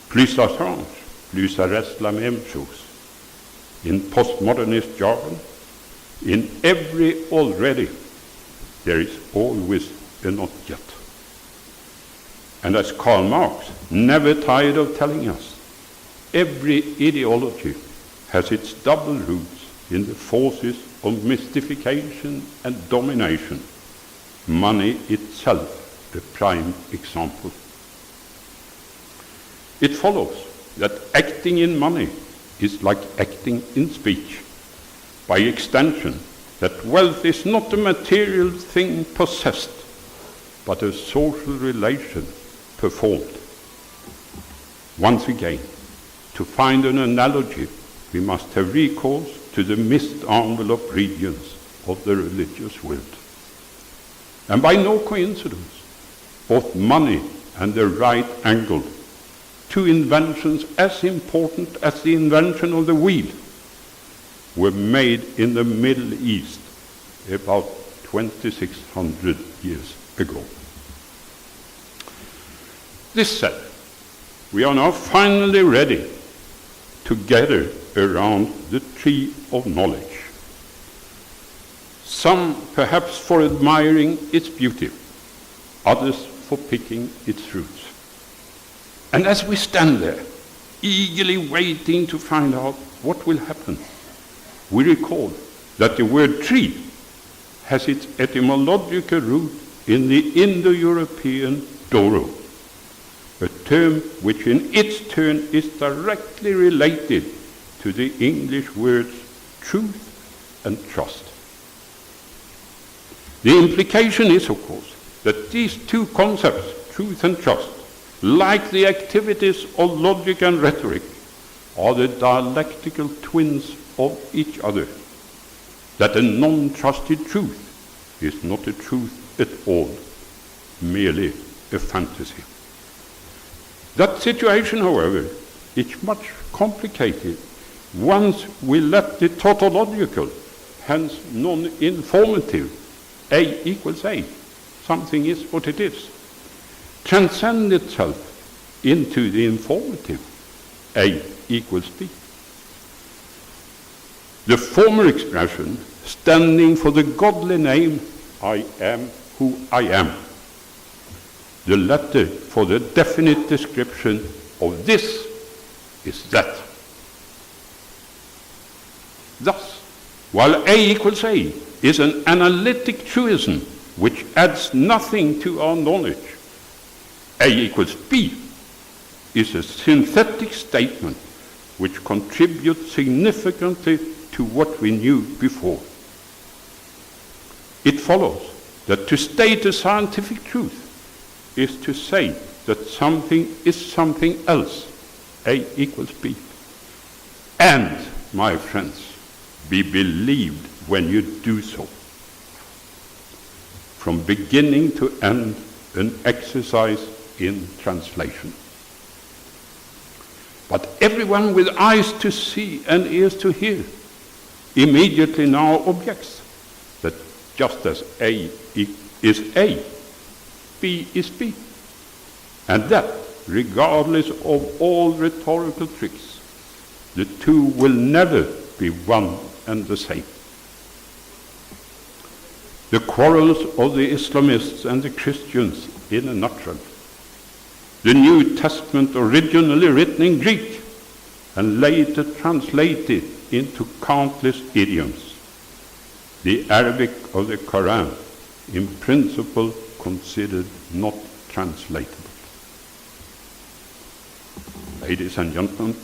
plus ça change, plus ça reste la même chose. In postmodernist jargon, in every already, there is always a not yet. And as Karl Marx never tired of telling us, every ideology has its double roots in the forces of mystification and domination, money itself the prime example. It follows that acting in money is like acting in speech. By extension, that wealth is not a material thing possessed, but a social relation performed. Once again, to find an analogy, we must have recourse to the mist-enveloped regions of the religious world. And by no coincidence, both money and the right angle, two inventions as important as the invention of the wheel, were made in the Middle East about 2,600 years ago. This said, we are now finally ready to gather around the tree of knowledge. Some perhaps for admiring its beauty, others for picking its fruits. And as we stand there, eagerly waiting to find out what will happen, we recall that the word tree has its etymological root in the Indo-European doro, a term which in its turn is directly related to the English words truth and trust. The implication is, of course, that these two concepts, truth and trust, like the activities of logic and rhetoric, are the dialectical twins of each other, that a non-trusted truth is not a truth at all, merely a fantasy. That situation, however, is much complicated once we let the tautological, hence non-informative, A equals A, something is what it is, transcend itself into the informative, A equals B. The former expression standing for the godly name, I am who I am. The latter for the definite description of this is that. Thus, while A equals A is an analytic truism which adds nothing to our knowledge, A equals B is a synthetic statement which contributes significantly to what we knew before. It follows that to state a scientific truth is to say that something is something else, A equals B. And my friends, be believed when you do so. From beginning to end, an exercise in translation. But everyone with eyes to see and ears to hear immediately now objects that just as A is A, B is B, and that, regardless of all rhetorical tricks, the two will never be one and the same. The quarrels of the Islamists and the Christians in a nutshell. The New Testament originally written in Greek and later translated into countless idioms. The Arabic of the Quran, in principle, considered not translatable. Ladies and gentlemen,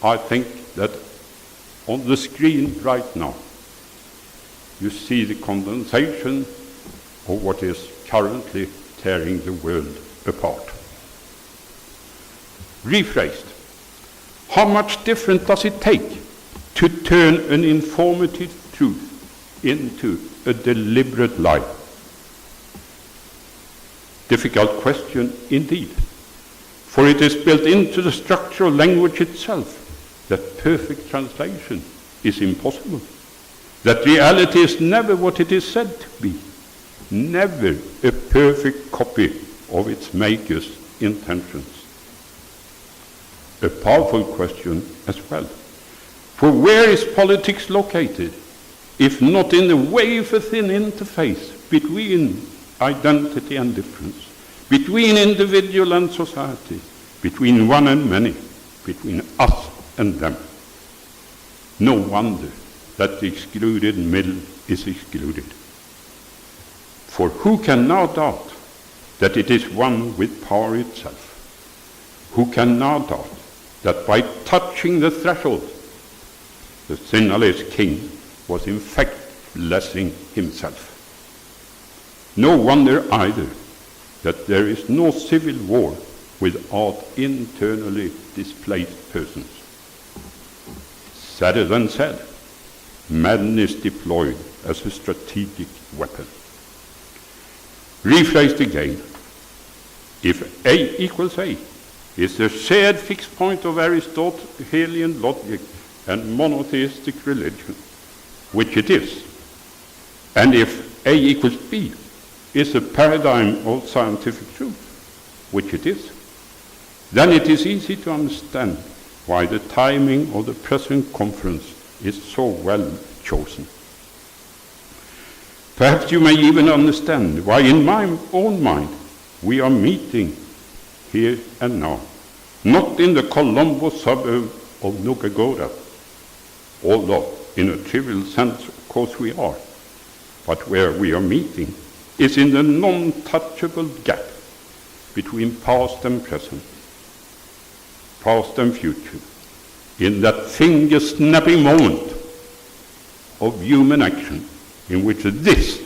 I think that on the screen right now, you see the condensation of what is currently tearing the world apart. Rephrased, how much different does it take to turn an informative truth into a deliberate lie? Difficult question indeed, for it is built into the structure of language itself that perfect translation is impossible, that reality is never what it is said to be, never a perfect copy of its maker's intentions. A powerful question as well, for where is politics located, if not in the wafer-thin interface between identity and difference, between individual and society, between one and many, between us and them? No wonder that the excluded middle is excluded. For who can now doubt that it is one with power itself? Who can now doubt that by touching the threshold, the sinnerless king was in fact blessing himself? No wonder either that there is no civil war without internally displaced persons. Sadder than said, madness is deployed as a strategic weapon. Rephrased again, if A equals A is the shared fixed point of Aristotelian logic and monotheistic religion, which it is, and if A equals B is a paradigm of scientific truth, which it is, then it is easy to understand why the timing of the present conference is so well chosen. Perhaps you may even understand why in my own mind we are meeting here and now, not in the Colombo suburb of Nukagoda, although in a trivial sense of course we are, but where we are meeting is in the non-touchable gap between past and present, past and future, in that finger-snapping moment of human action in which this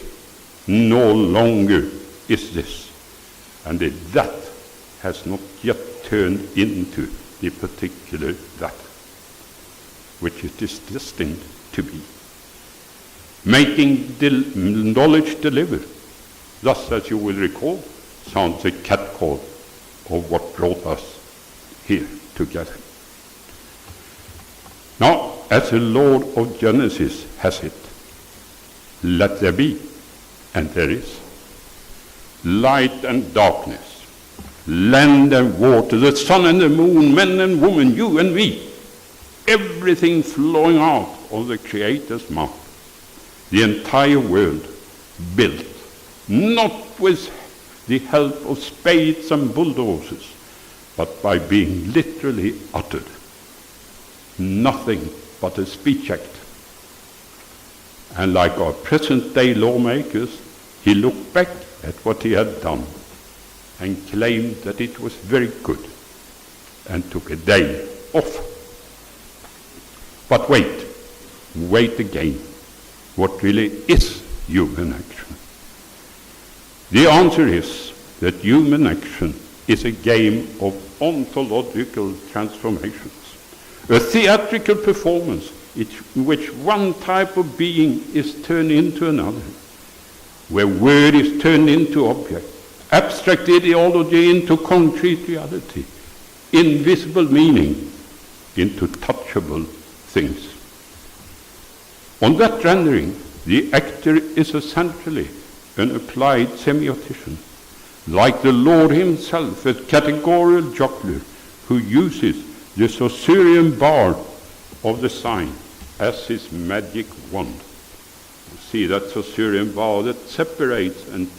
no longer is this, and that has not yet turned into the particular that which it is destined to be. Making knowledge deliver, thus, as you will recall, sounds a catcall of what brought us here together. Now, as the Lord of Genesis has it, let there be, and there is. Light and darkness, land and water, the sun and the moon, men and women, you and me, everything flowing out of the Creator's mouth. The entire world built, not with the help of spades and bulldozers, but by being literally uttered. Nothing but a speech act. And like our present-day lawmakers, he looked back at what he had done and claimed that it was very good and took a day off. But wait again. What really is human action? The answer is that human action is a game of ontological transformations, a theatrical performance in which one type of being is turned into another, where word is turned into object, abstract ideology into concrete reality, invisible meaning into touchable things. On that rendering, the actor is essentially an applied semiotician, like the Lord himself, a categorical juggler who uses the Saussurian bar of the sign as his magic wand. You see that Saussurian bar that separates and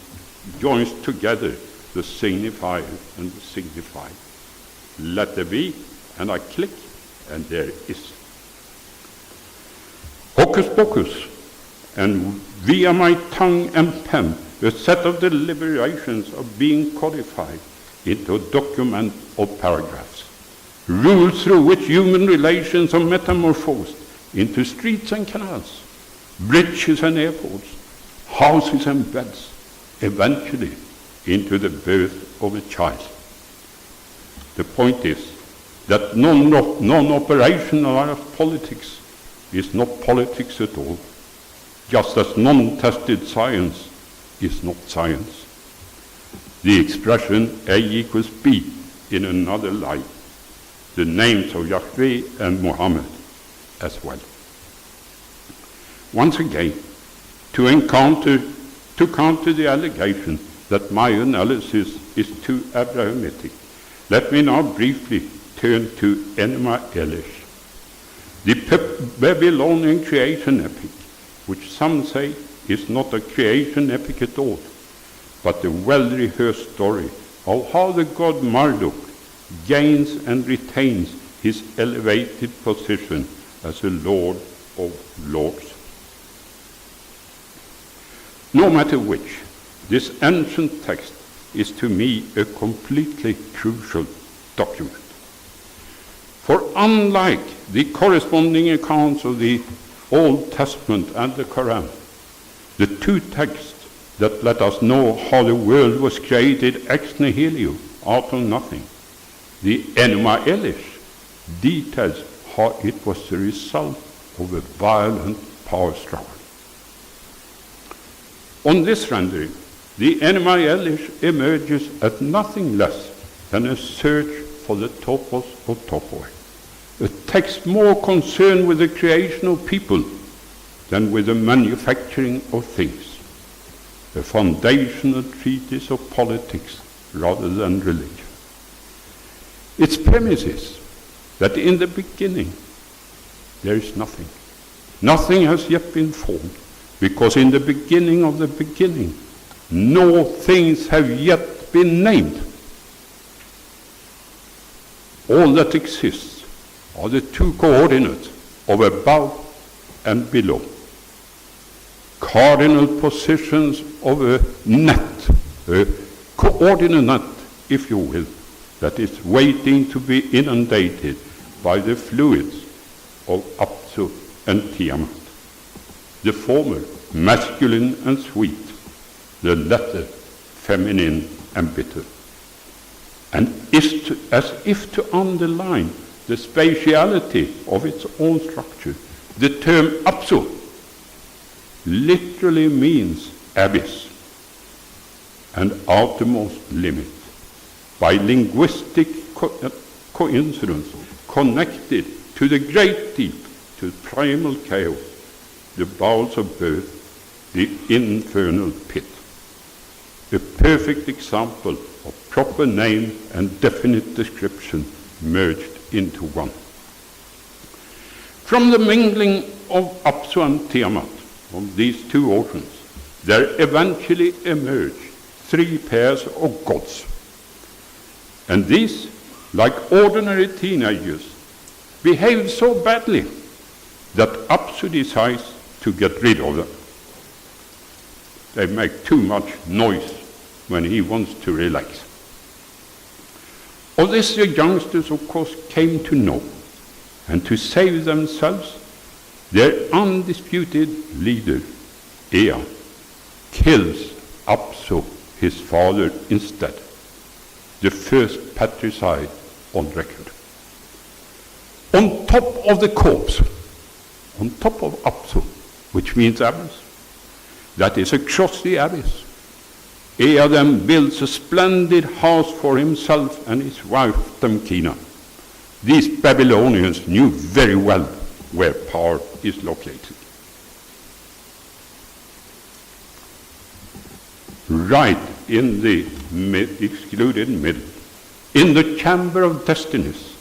joins together the signifier and the signified. Let there be, and I click, and there is. Hocus pocus, and via my tongue and pen, a set of deliberations are being codified into a document of paragraphs, rules through which human relations are metamorphosed into streets and canals, bridges and airports, houses and beds, eventually into the birth of a child. The point is that non-operational politics is not politics at all, just as non-tested science is not science. The expression A equals B in another light, the names of Yahweh and Muhammad as well. Once again, to counter the allegation that my analysis is too Abrahamitic, let me now briefly turn to Enema Elish, the Babylonian creation epic, which some say is not a creation epic at all, but a well-rehearsed story of how the god Marduk gains and retains his elevated position as a Lord of Lords. No matter which, this ancient text is to me a completely crucial document. For unlike the corresponding accounts of the Old Testament and the Quran, the two texts that let us know how the world was created ex nihilo, out of nothing, the Enema Elish details how it was the result of a violent power struggle. On this rendering, the Enema Elish emerges as nothing less than a search for the topos of topoi, a text more concerned with the creation of people than with the manufacturing of things, a foundational treatise of politics rather than religion. Its premise is that in the beginning there is nothing. Nothing has yet been formed, because in the beginning of the beginning no things have yet been named. All that exists are the two coordinates of above and below, cardinal positions of a net, a coordinate net, if you will, that is waiting to be inundated by the fluids of Apsu and Tiamat, the former masculine and sweet, the latter feminine and bitter. And as if to underline the spatiality of its own structure, the term Apsu literally means abyss and outermost limit, by linguistic coincidence connected to the great deep, to primal chaos, the bowels of birth, the infernal pit. A perfect example of proper name and definite description merged into one. From the mingling of Apsu and Tiamat, of these two oceans, there eventually emerge three pairs of gods. And these, like ordinary teenagers, behave so badly that Apsu decides to get rid of them. They make too much noise when he wants to relax. Of this the youngsters, of course, came to know, and to save themselves, their undisputed leader, Ea, kills Apsu, his father, instead, the first patricide on record. On top of the corpse, on top of Apsu, which means abyss. That is across the abyss. Ea then builds a splendid house for himself and his wife Tamkina. These Babylonians knew very well where power is located. Right in the excluded middle, in the chamber of destinies,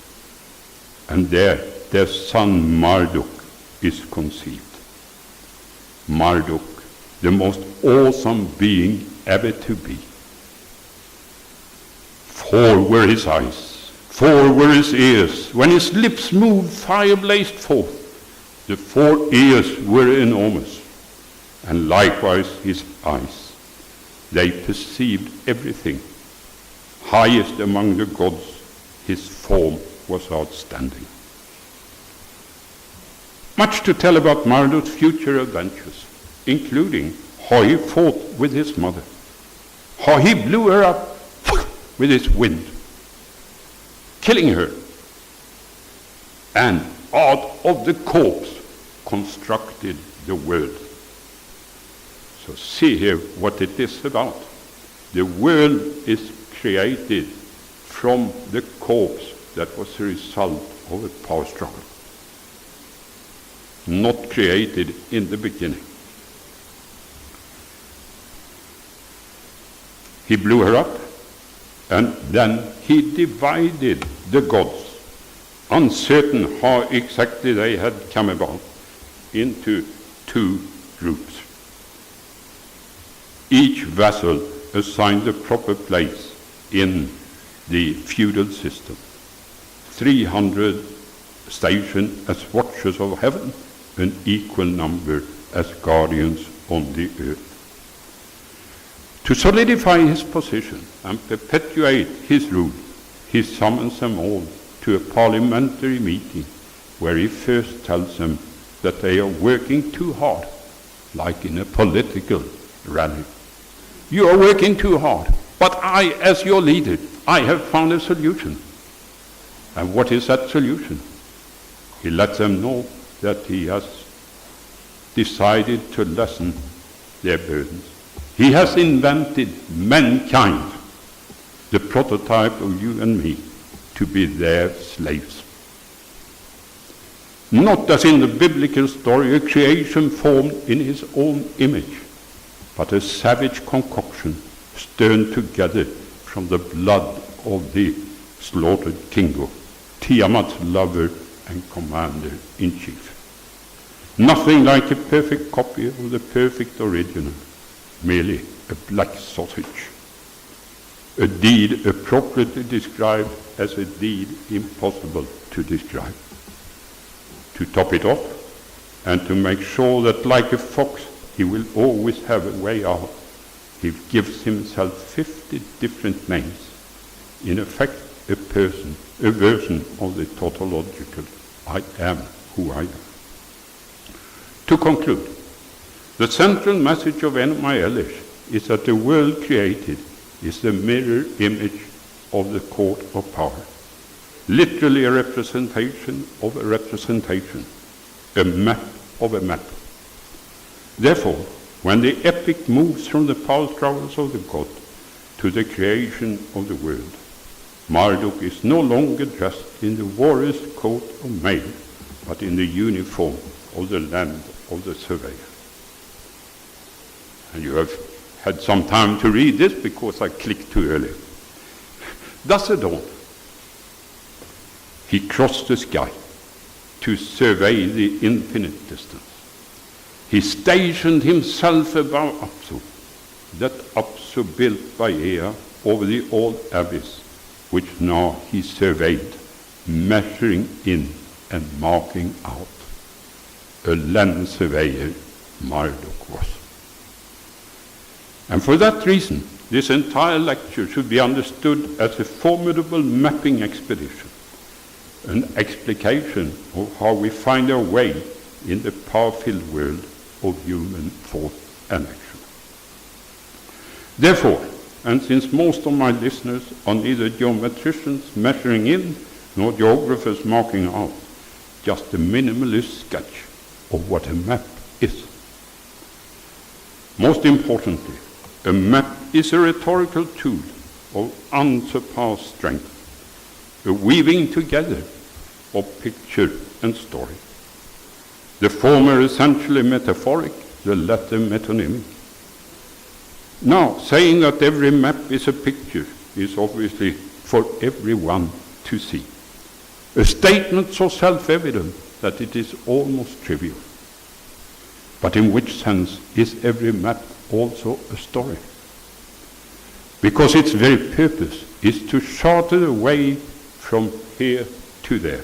and there their son Marduk is conceived. Marduk, the most awesome being ever to be. 4 were his eyes, 4 were his ears. When his lips moved, fire blazed forth. The 4 ears were enormous, and likewise his eyes. They perceived everything. Highest among the gods, his form was outstanding. Much to tell about Marduk's future adventures, including how he fought with his mother, how he blew her up with his wind, killing her, and out of the corpse constructed the world. So see here what it is about. The world is created from the corpse that was the result of a power struggle, not created in the beginning. He blew her up, and then he divided the gods, uncertain how exactly they had come about, into 2 groups. Each vassal assigned a proper place in the feudal system. 300 stationed as watchers of heaven, an equal number as guardians on the earth. To solidify his position and perpetuate his rule, he summons them all to a parliamentary meeting where he first tells them that they are working too hard, like in a political rally. You are working too hard, but I, as your leader, I have found a solution. And what is that solution? He lets them know that he has decided to lessen their burdens. He has invented mankind, the prototype of you and me, to be their slaves. Not as in the biblical story, a creation formed in his own image, but a savage concoction stirred together from the blood of the slaughtered Kingo, Tiamat's lover and commander-in-chief. Nothing like a perfect copy of the perfect original, merely a black sausage. A deed appropriately described as a deed impossible to describe. To top it off, and to make sure that like a fox he will always have a way out, he gives himself 50 different names, in effect a version of the tautological I am who I am. To conclude, the central message of N.M. Elish is that the world created is the mirror image of the court of power, literally a representation of a representation, a map of a map. Therefore, when the epic moves from the power struggles of the god to the creation of the world, Marduk is no longer dressed in the warrior's coat of mail, but in the uniform of the land of the surveyor. And you have had some time to read this because I clicked too early. Thus at dawn, he crossed the sky to survey the infinite distance. He stationed himself above Apsu, that Apsu built by Ea over the old abyss, which now he surveyed, measuring in and marking out. A land surveyor Marduk was. And for that reason, this entire lecture should be understood as a formidable mapping expedition, an explication of how we find our way in the power-filled world of human thought and action. Therefore, and since most of my listeners are neither geometricians measuring in nor geographers marking out, just a minimalist sketch of what a map is. Most importantly, a map is a rhetorical tool of unsurpassed strength, a weaving together of picture and story. The former essentially metaphoric, the latter metonymic. Now, saying that every map is a picture is obviously for everyone to see. A statement so self-evident that it is almost trivial. But in which sense is every map also a story? Because its very purpose is to charter the way from here to there,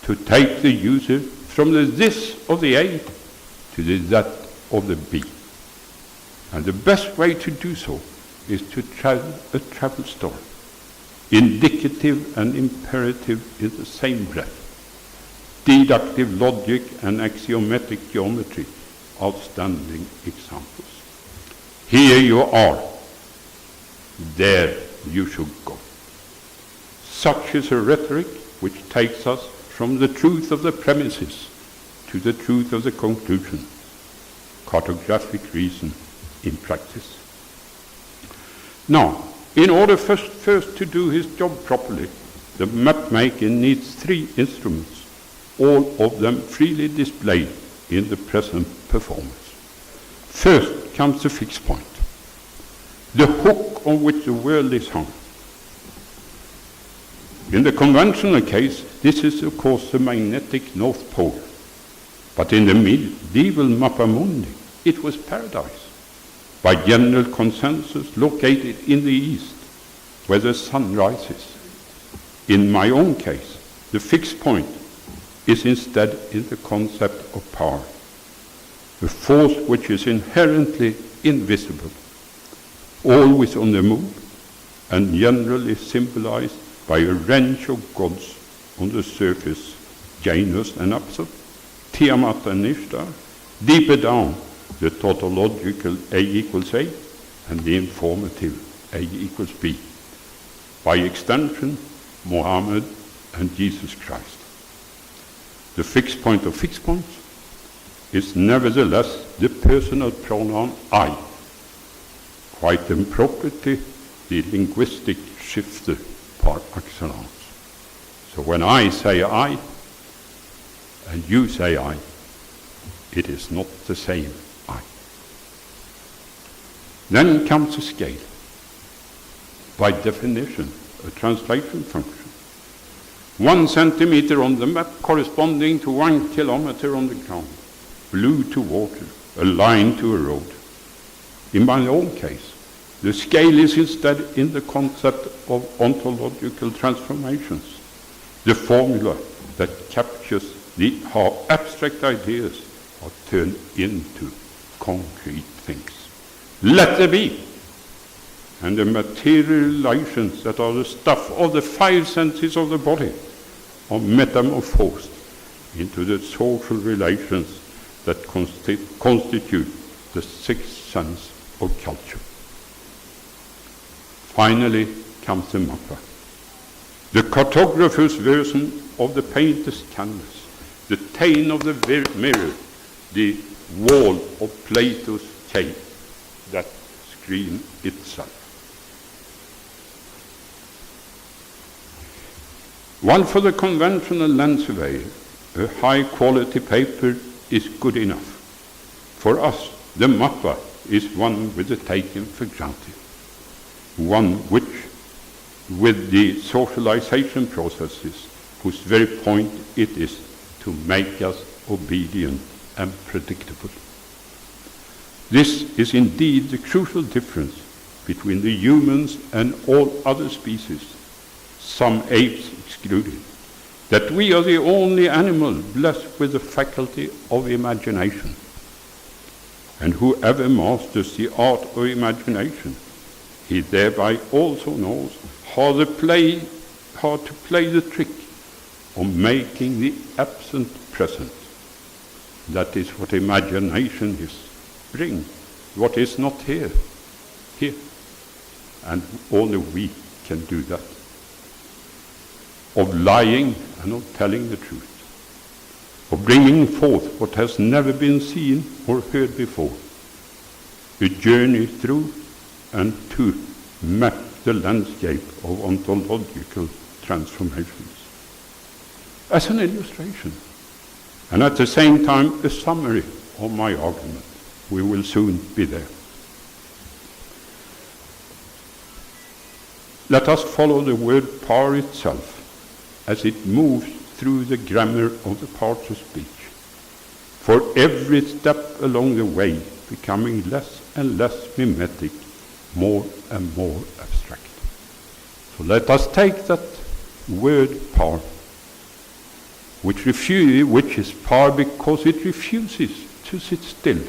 to take the user from the this of the A to the that of the B. And the best way to do so is to tell a travel story, indicative and imperative in the same breath. Deductive logic and axiomatic geometry, outstanding examples. Here you are, there you should go. Such is a rhetoric which takes us from the truth of the premises to the truth of the conclusion. Cartographic reason in practice. Now, in order first to do his job properly, the map maker needs three instruments, all of them freely displayed in the present performance. First comes the fixed point, the hook on which the world is hung. In the conventional case, this is of course the magnetic North Pole, but in the medieval Mappa Mundi, it was paradise, by general consensus located in the east, where the sun rises. In my own case, the fixed point is instead in the concept of power, a force which is inherently invisible, always on the move, and generally symbolized by a range of gods on the surface, Janus and Apsu, Tiamat and Ishtar, deeper down, the tautological A equals A, and the informative A equals B. By extension, Mohammed and Jesus Christ. The fixed point of fixed points is nevertheless the personal pronoun I, quite improperly the linguistic shifter par excellence. So when I say I, and you say I, it is not the same I. Then comes the scale. By definition, a translation function. 1 centimeter on the map corresponding to 1 kilometer on the ground. Blue to water, a line to a road. In my own case, the scale is instead in the concept of ontological transformations, the formula that captures how abstract ideas are turned into concrete things. Let there be. And the material relations that are the stuff of the 5 senses of the body are metamorphosed into the social relations that constitute the 6th sense of culture. Finally comes the mappa, the cartographer's version of the painter's canvas, the pane of the mirror, the wall of Plato's cave, that screen itself. While for the conventional land surveyor, a high-quality paper is good enough, for us, the mappa is one with the taken for granted, one which, with the socialization processes, whose very point it is to make us obedient and predictable. This is indeed the crucial difference between the humans and all other species, some apes excluded, that we are the only animal blessed with the faculty of imagination. And whoever masters the art of imagination, he thereby also knows how to play the trick of making the absent present. That is what imagination is. Bring what is not here, here. And only we can do that. Of lying and of telling the truth. for bringing forth what has never been seen or heard before, a journey through and to map the landscape of ontological transformations. As an illustration, and at the same time a summary of my argument. We will soon be there. Let us follow the word power itself as it moves through the grammar of the parts of speech, for every step along the way becoming less and less mimetic, more and more abstract. So let us take that word power, which is power because it refuses to sit still.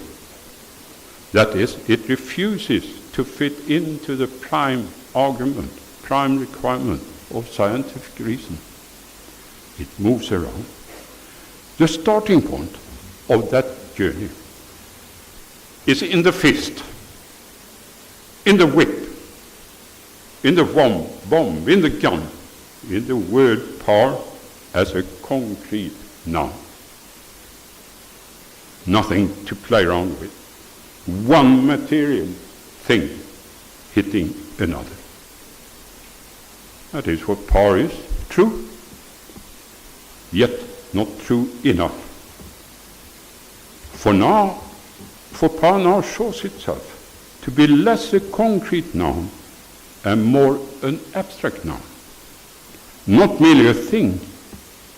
That is, it refuses to fit into the prime argument, prime requirement of scientific reason. It moves around. The starting point of that journey is in the fist, in the whip, in the bomb, in the gun, in the word power as a concrete noun. Nothing to play around with. One material thing hitting another. That is what power is. True, yet not true enough. For power now shows itself to be less a concrete noun and more an abstract noun. Not merely a thing,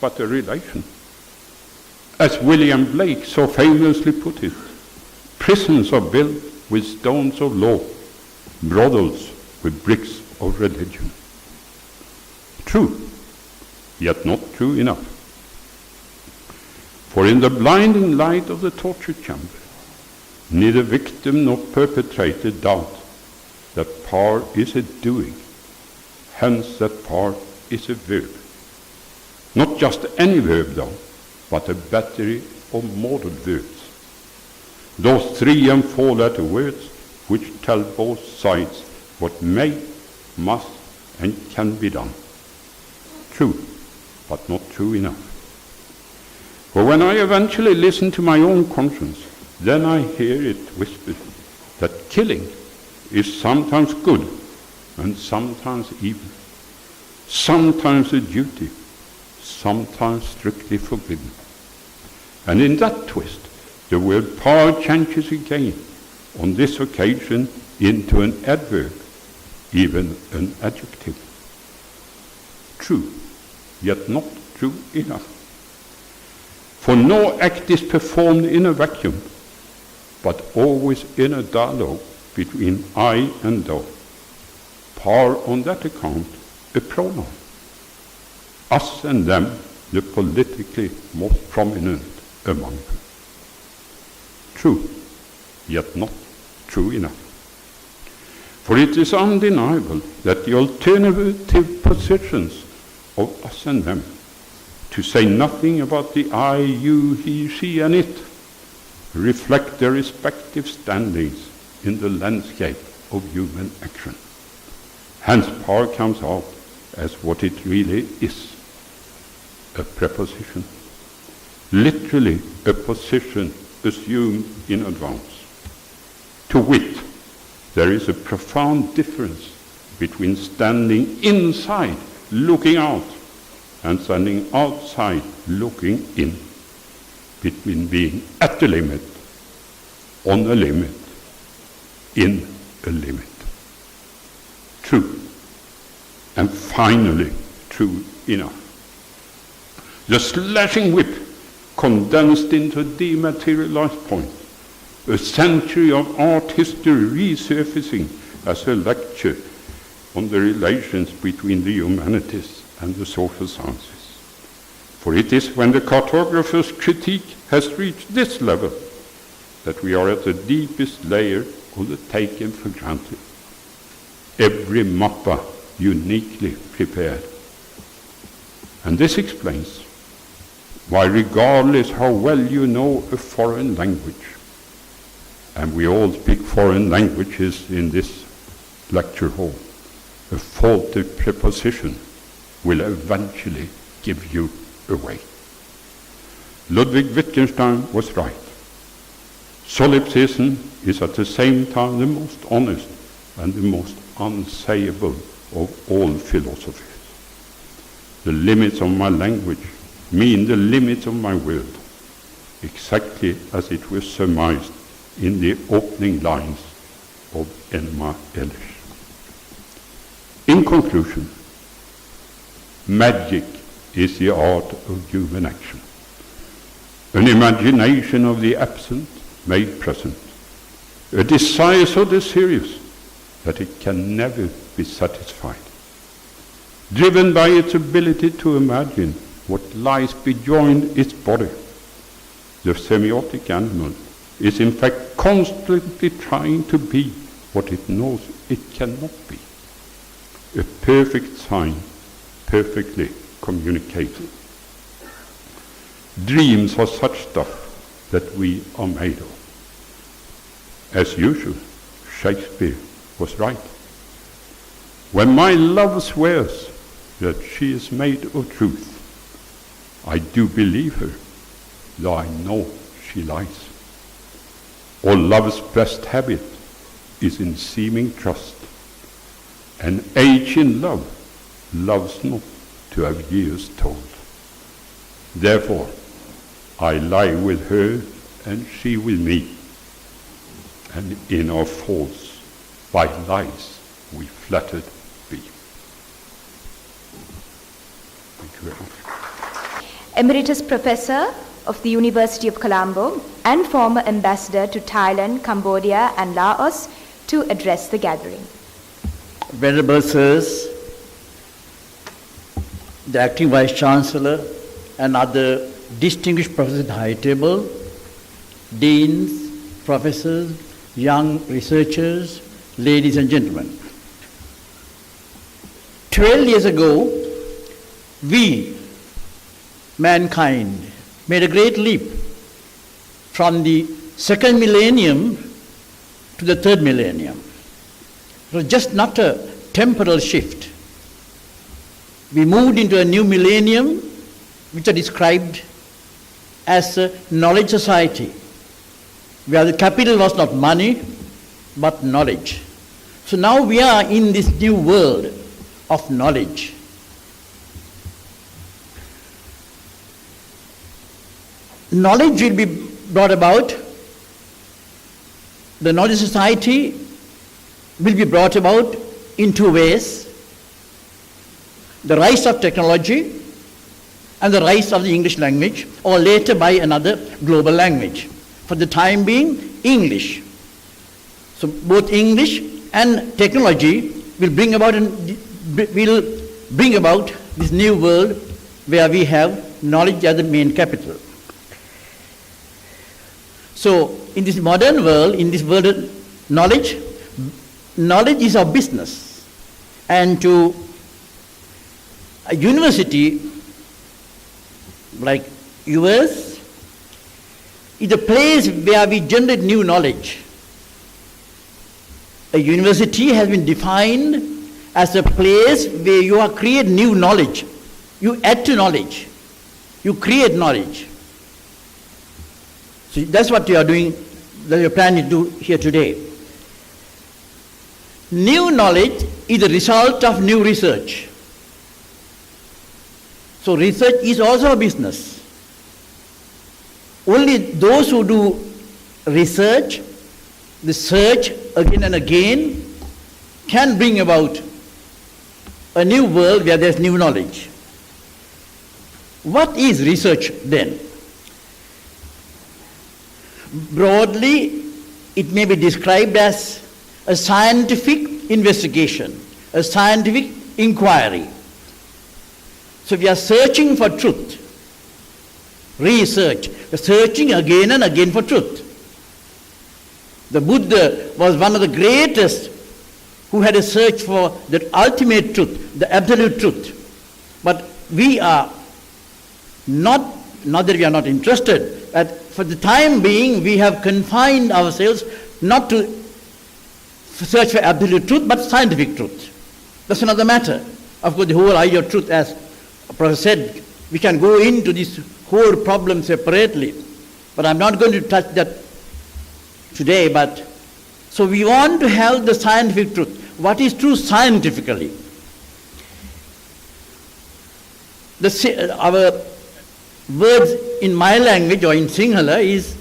but a relation. As William Blake so famously put it, prisons are built with stones of law, brothels with bricks of religion. True, yet not true enough. For in the blinding light of the torture chamber, neither victim nor perpetrator doubt that power is a doing, hence that power is a verb. Not just any verb though, but a battery of modal verbs. Those 3 and 4 letter words which tell both sides what may, must, and can be done. True, but not true enough. For when I eventually listen to my own conscience, then I hear it whispered that killing is sometimes good and sometimes evil, sometimes a duty, sometimes strictly forbidden. And in that twist, the word power changes again, on this occasion into an adverb, even an adjective. True, yet not true enough. For no act is performed in a vacuum, but always in a dialogue between I and thou. Power on that account a pronoun. Us and them, the politically most prominent among them. True, yet not true enough. For it is undeniable that the alternative positions of us and them, to say nothing about the I, you, he, she, and it, reflect their respective standings in the landscape of human action. Hence power comes out as what it really is, a preposition. Literally a position assumed in advance. To wit, there is a profound difference between standing inside, looking out, and standing outside, looking in, between being at the limit, on a limit, in a limit. True, and finally true enough. The slashing whip condensed into a dematerialized point, a century of art history resurfacing as a lecture on the relations between the humanities and the social sciences. For it is when the cartographer's critique has reached this level that we are at the deepest layer of the taken for granted. Every mappa uniquely prepared. And this explains why, regardless how well you know a foreign language, and we all speak foreign languages in this lecture hall, a faulty preposition will eventually give you away. Ludwig Wittgenstein was right. Solipsism is at the same time the most honest and the most unsayable of all philosophies. The limits of my language mean the limits of my world, exactly as it was surmised in the opening lines of Elma Elish. In conclusion, magic is the art of human action, an imagination of the absent made present, a desire so serious that it can never be satisfied, driven by its ability to imagine what lies beyond its body. The semiotic animal is in fact constantly trying to be what it knows it cannot be, a perfect sign, perfectly communicated. Dreams are such stuff that we are made of. As usual, Shakespeare was right. When my love swears that she is made of truth, I do believe her, though I know she lies. Or love's best habit is in seeming trust. An age in love loves not to have years told. Therefore, I lie with her and she with me, and in our faults by lies we flattered be. Thank you very much. Emeritus Professor of the University of Colombo and former Ambassador to Thailand, Cambodia and Laos to address the gathering. Venerable Sirs, the Acting Vice Chancellor and other distinguished professors at the high table, deans, professors, young researchers, ladies and gentlemen. 12 years ago, we, mankind, made a great leap from the second millennium to the third millennium. It was just not a temporal shift. We moved into a new millennium, which are described as a knowledge society, where the capital was not money, but knowledge. So now we are in this new world of knowledge. Knowledge will be brought about, the knowledge society will be brought about in two ways: the rise of technology and the rise of the English language, or later by another global language. For the time being, English. So both English and technology will bring about this new world where we have knowledge as the main capital. So in this modern world, in this world of knowledge, knowledge is our business. And to a university like US is a place where we generate new knowledge. A university has been defined as a place where you create new knowledge. You add to knowledge. You create knowledge. So that's what you are doing, that you are planning to do here today. New knowledge is the result of new research. So research is also a business. Only those who do research, the search again and again, can bring about a new world where there's new knowledge. What is research then? Broadly, it may be described as a scientific investigation, a scientific inquiry. So we are searching for truth. Research, searching again and again for truth. The Buddha was one of the greatest who had a search for the ultimate truth, the absolute truth. But we are not that we are not interested, but for the time being we have confined ourselves not to search for absolute truth, but scientific truth. That's another matter. Of course, the whole idea of truth, as the Professor said, we can go into this whole problem separately. But I'm not going to touch that today. But so we want to have the scientific truth. What is true scientifically? Our words in my language or in Sinhala is,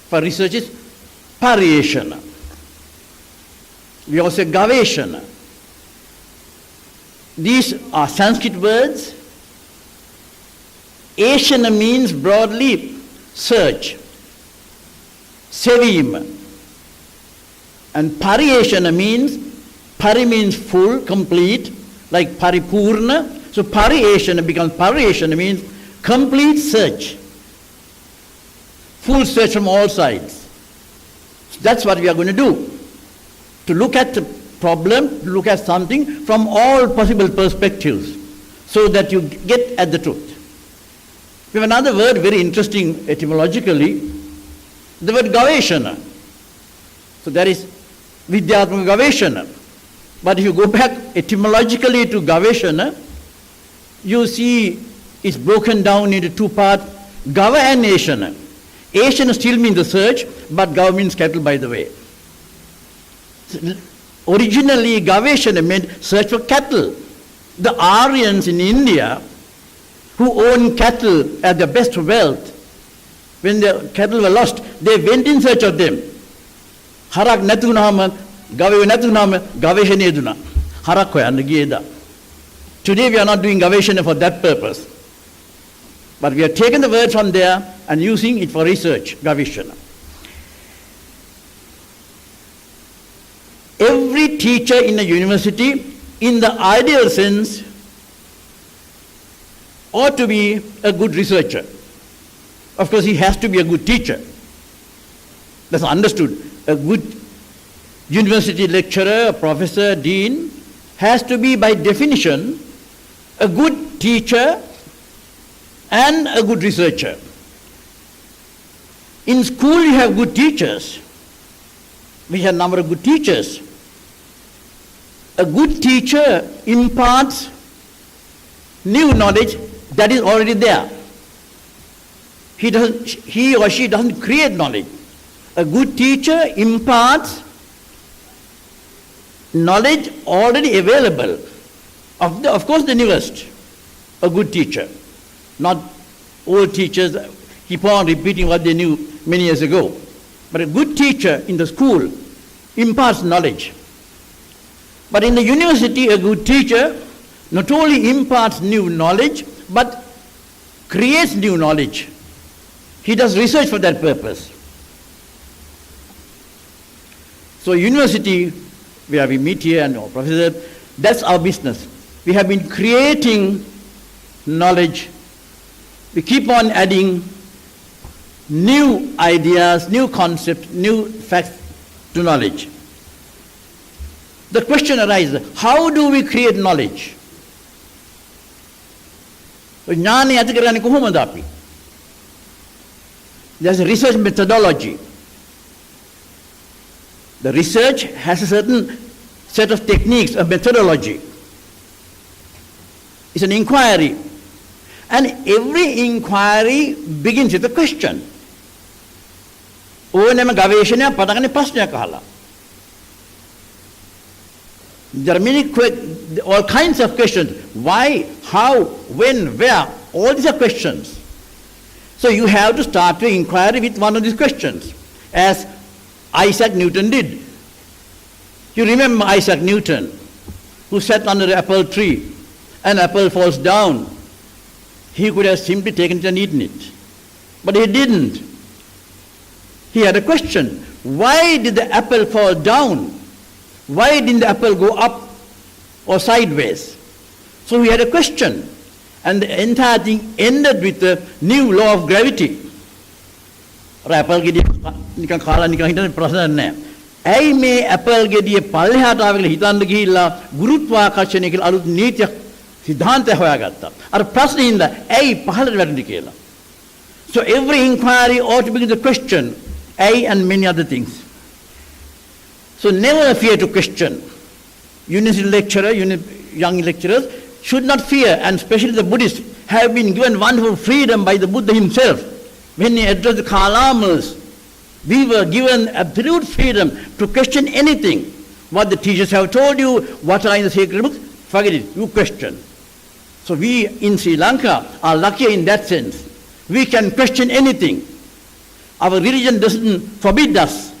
for research, is pariyeshana. We also say gaveshana. These are Sanskrit words. Eshana means broadly search, sevim. And pariyeshana means, pari means full, complete, like paripurna. So pariyeshana becomes, pariyeshana means complete search. Full search from all sides. So that's what we are going to do. To look at the problem, to look at something from all possible perspectives, so that you get at the truth. We have another word, very interesting etymologically, the word gaveshana. So that is vidyatmaka gaveshana. But if you go back etymologically to gaveshana, you see it's broken down into two parts, gava and eshana. Eshana still means the search, but gava means cattle, by the way. Originally, gaveshana meant search for cattle. The Aryans in India, who owned cattle at their best wealth, when the cattle were lost, they went in search of them. Harak natunama, gave natunama, gaveshana eduna. Harak hoyanna giyeda. Today we are not doing gaveshana for that purpose. But we have taken the word from there and using it for research, gaveshana. Every teacher in a university, in the ideal sense, ought to be a good researcher. Of course, he has to be a good teacher. That's understood. A good university lecturer, professor, dean, has to be, by definition, a good teacher and a good researcher. In school, you have good teachers. We have a number of good teachers. A good teacher imparts new knowledge that is already there. He or she doesn't create knowledge. A good teacher imparts knowledge already available. Of course, the newest, a good teacher. Not old teachers keep on repeating what they knew many years ago. But a good teacher in the school imparts knowledge. But in the university, a good teacher not only imparts new knowledge, but creates new knowledge. He does research for that purpose. So university, where we meet here and our professor, that's our business. We have been creating knowledge. We keep on adding new ideas, new concepts, new facts to knowledge. The question arises, how do we create knowledge? ඥානය ඇති කරන්නේ කොහොමද අපි? There's a research methodology. The research has a certain set of techniques, a methodology. It's an inquiry. And every inquiry begins with a question. ඕනෑම ගවේෂණයක් පටන් ගන්නේ ප්‍රශ්නයක් අහලා. There are many all kinds of questions. Why, how, when, where, all these are questions. So you have to start your inquiry with one of these questions, as Isaac Newton did. You remember Isaac Newton, who sat under an apple tree, an apple falls down. He could have simply taken it and eaten it. But he didn't. He had a question. Why did the apple fall down? Why didn't the apple go up or sideways? So he had a question. And the entire thing ended with the new law of gravity. Apple ගෙඩිය නිකන් කාලා නිකන් හිටන්නේ ප්‍රශ්න නැහැ. ඇයි මේ Apple ගෙඩිය පල්ලෙහාට ආව කියලා හිතන්න ගිහිල්ලා ගුරුත්වාකර්ෂණය කියලා අලුත් නීතියක් සිද්ධාන්තයක් හොයාගත්තා. අර ප්‍රශ්නේ ඉඳලා ඇයි පහළට වැටුනේ කියලා. So every inquiry ought to begin the question, A and many other things. So never fear to question. University lecturer, young lecturers should not fear, and especially the Buddhists have been given wonderful freedom by the Buddha himself. When he addressed the Kalamas, we were given absolute freedom to question anything. What the teachers have told you, what are in the sacred books, forget it, you question. So we in Sri Lanka are lucky in that sense. We can question anything. Our religion doesn't forbid us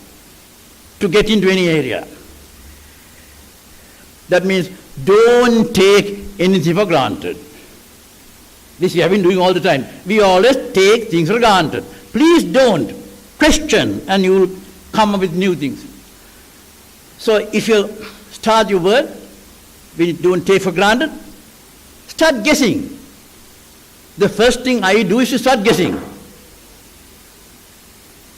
to get into any area. That means don't take anything for granted. This we have been doing all the time. We always take things for granted. Please don't. Question and you will come up with new things. So if you start your word, we don't take for granted, start guessing. The first thing I do is to start guessing.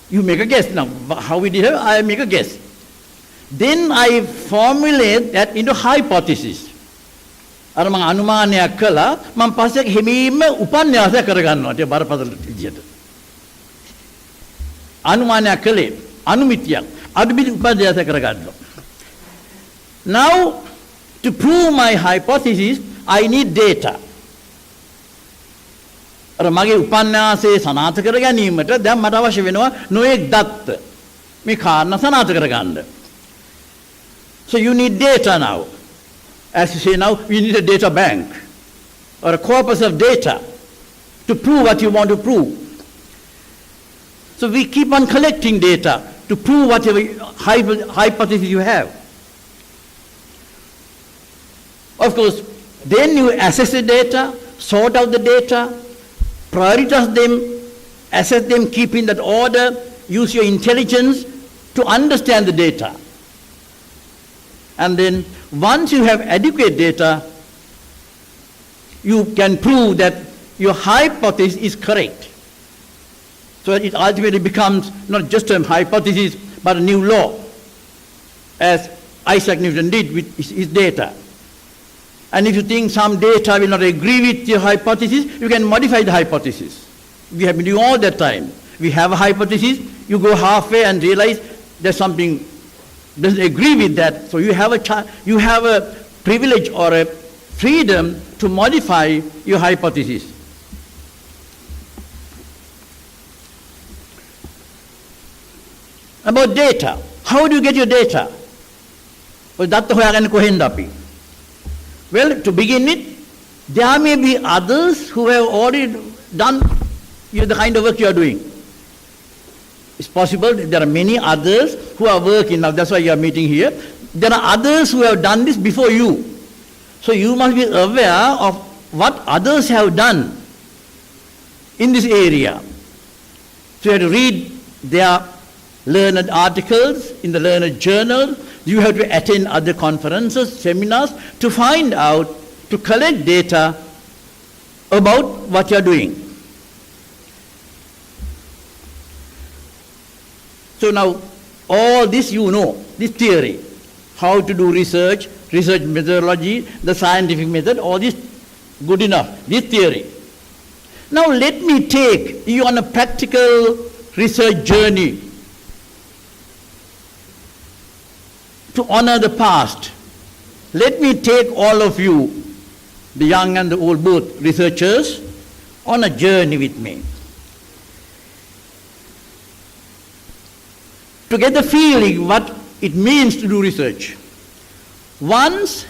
You make a guess. Now, how we did it, I make a guess. Then I formulate that into hypothesis. අර මම අනුමානයක් කළා මම පස්සේ හිමීම උපන්යාසයක් කරගන්නවා ඒ බරපතල විදියට. අනුමානයක් කළේ අනුමිතියක් අදුමිති උපන්යාසයක් කරගන්නවා. Now to prove my hypothesis I need data. අර මගේ උපන්යාසයේ සනාථ කර ගැනීමට දැන් මට අවශ්‍ය වෙනවා නොඑක් දත්ත. මේ කාරණා සනාථ කරගන්න. So you need data now. As you say now, we need a data bank or a corpus of data to prove what you want to prove. So we keep on collecting data to prove whatever hypothesis you have. Of course, then you assess the data, sort out the data, prioritize them, assess them, keep in that order, use your intelligence to understand the data. And then once you have adequate data, you can prove that your hypothesis is correct. So it ultimately becomes not just a hypothesis, but a new law, as Isaac Newton did with his data. And if you think some data will not agree with your hypothesis, you can modify the hypothesis. We have been doing all that time. We have a hypothesis, you go halfway and realize there's something doesn't agree with that, so you have a privilege or a freedom to modify your hypothesis. About data, how do you get your data? Well, to begin with, there may be others who have already done the kind of work you are doing. It's possible there are many others who are working now, that's why you are meeting here. There are others who have done this before you. So you must be aware of what others have done in this area. So you have to read their learned articles in the learned journal. You have to attend other conferences, seminars to find out, to collect data about what you are doing. So now, all this you know, this theory, how to do research, research methodology, the scientific method, all this good enough, this theory. Now let me take you on a practical research journey to honor the past. Let me take all of you, the young and the old, both researchers, on a journey with me. To get the feeling what it means to do research. Once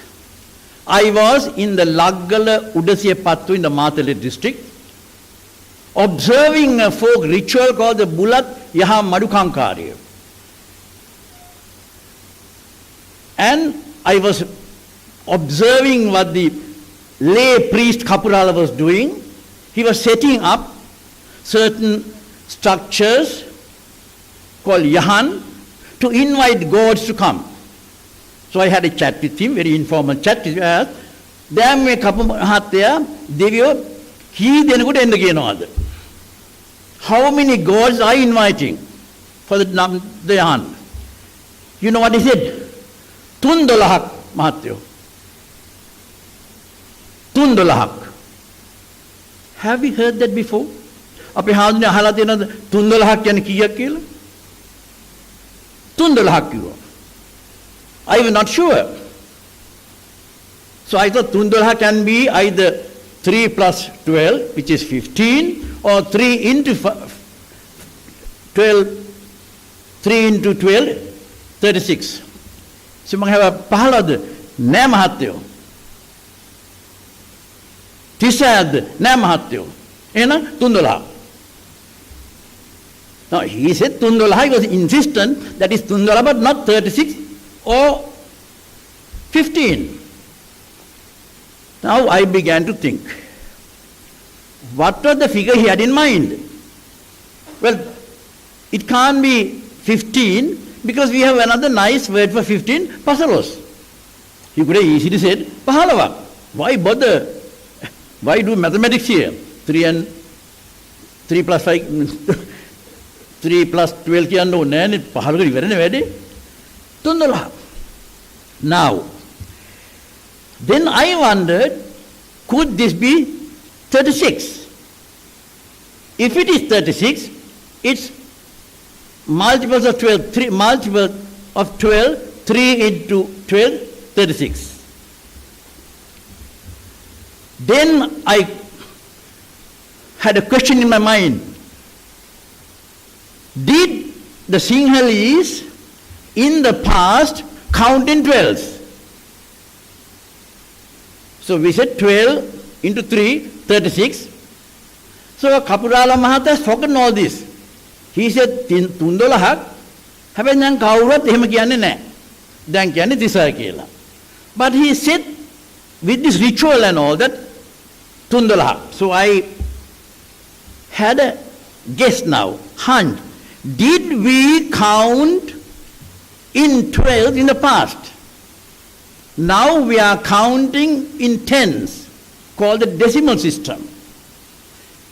I was in the Laggala Udasiya Pattu in the Matale district, observing a folk ritual called the Bulat Yaha Madukankariya. And I was observing what the lay priest Kapurala was doing. He was setting up certain structures called Yahan to invite gods to come. So I had a chat with him, very informal chat. He asked, "Damn me kapu mahatya, deviyo ki denukuta endu kiyanawada? How many gods are you inviting for the Yahan?" You know what he said? 3,12 mahatyo. 3,12. Have we heard that before? අපි හාමුදුරනේ අහලා තියෙනවද 3,12 කියන්නේ කීයක් කියලා? 3,12 කිව්වා. I was not sure. So I thought Tundolaha can be either 3 plus 12, which is 15, or 3 into 12, 3 into 12, 36. So I have a pahalad, name hatyo. Tisad, name hatyo. Ena Tundolaha. Now he said Tundolaha, he was insistent that is Tundolaha, but not 36 or 15. Now I began to think, what was the figure he had in mind? Well, it can't be 15 because we have another nice word for 15, pasalos. He could have easily said, pahalava. Why bother? Why do mathematics here? 3 plus 5, 3 plus 12 කියන්න ඕනේ නෑනේ පහලක ඉවරනේ වැඩේ 3 Now then I wondered, could this be 36? If it is 36, it's multiples of 12, 3 multiples of 12, 3 into 12, 36. Then I had a question in my mind. Did the Sinhalese in the past count in 12s? So we said 12 into 3, 36. So Kapurala Mahata has spoken all this. He said, Tundolahak, හැබැයි දැන් කවුරුත් එහෙම කියන්නේ නැහැ. දැන් කියන්නේ 30 කියලා. But he said with this ritual and all that 12. So I had a guess now, hunch. Did we count in 12 in the past? Now we are counting in tens, called the decimal system.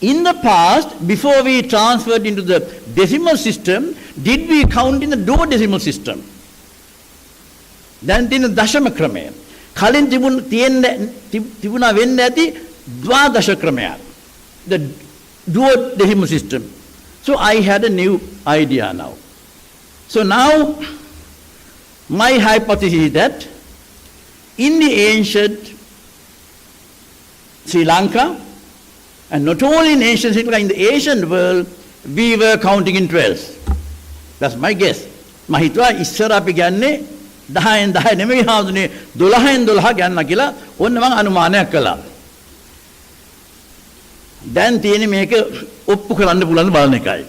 In the past, before we transferred into the decimal system, did we count in the duodecimal system? Then in the dashama krame. Kalin tibuna වෙන්න ඇති ද්වාදශ ක්‍රමයක්. The duodecimal system. So I had a new idea now. So now my hypothesis is that in the ancient Sri Lanka, and not only in ancient Sri Lanka, in the ancient world, we were counting in 12s. That's my guess. මම හිතුවා ඉස්සර අපි ගන්නේ 10න් 10 නෙමෙයි හාමුදුනේ 12න් 12 ගන්න කියලා ඔන්න මම අනුමානයක් කළා. දැන් තියෙන්නේ මේක ඔප්පු කරන්න පුළුවන් බලන එකයි.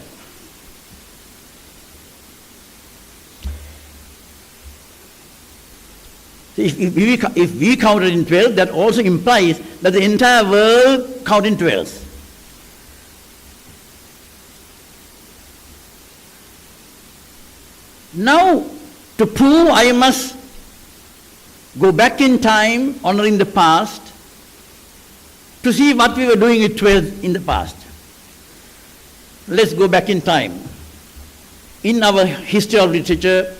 If we counted in 12, that also implies that the entire world counted in 12s. Now, to prove, I must go back in time, honoring the past, to see what we were doing with 12 in the past. Let's go back in time. In our history of literature,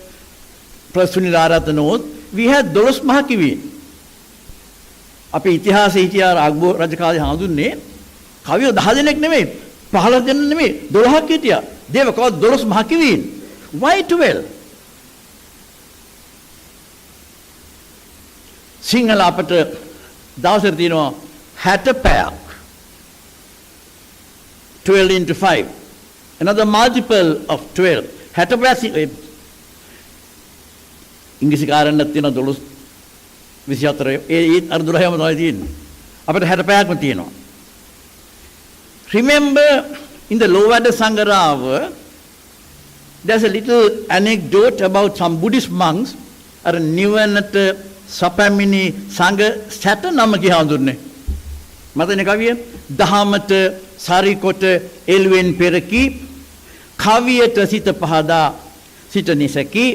Professor Sunil knows, we had 12 මහකිවීන්. අපේ ඉතිහාසයේ හිටියා අග්බෝ රජ කාලේ හඳුන්නේ කවියෝ 10 දෙනෙක් නෙමෙයි 15 දෙනෙක් නෙමෙයි 12ක් හිටියා. They were called 12 මහකිවීන්. Why 12? Sinhala අපට දවසට තියෙනවා 60 පැයක්. 12 into 5. Another multiple of 12. 60 පැයක් ඉංග්‍රීසි කාරණයක් තියෙනවා 12 24 ඒ අර 12ම තමයි තියෙන්නේ. අපිට 60 පැයක්ම තියෙනවා. Remember in the Lowada Sangarava, there's a little anecdote about some Buddhist monks අර නිවනට සපැමිණි සංඝ 69 කී හඳුන්නේ. මතනේ කවිය දහමට සාරිකොට එළුවෙන් පෙරකි කවියට සිත පහදා සිත නිසකි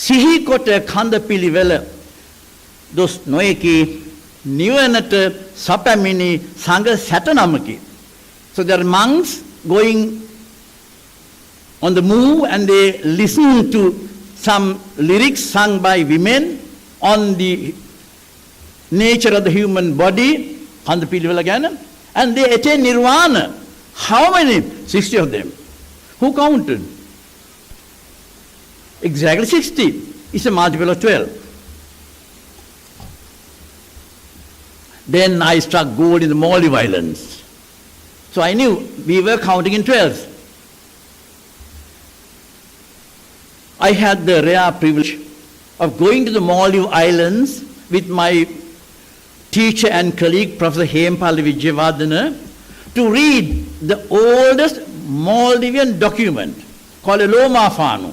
සිහි කොට කඳ පිළිවෙල දොස් නොයකි නිවනට සපැමිණි සංඝ 69කි. So there are monks going on the move and they listen to some lyrics sung by women on the nature of the human body, කඳ පිළිවෙල ගැන, and they attain nirvana. How many? 60 of them. Who counted? Exactly 60. It's a multiple of 12. Then I struck gold in the Maldive Islands. So I knew we were counting in 12s. I had the rare privilege of going to the Maldive Islands with my teacher and colleague, Professor Sri Jayewardenepura, to read the oldest Maldivian document called a Loma Fanu.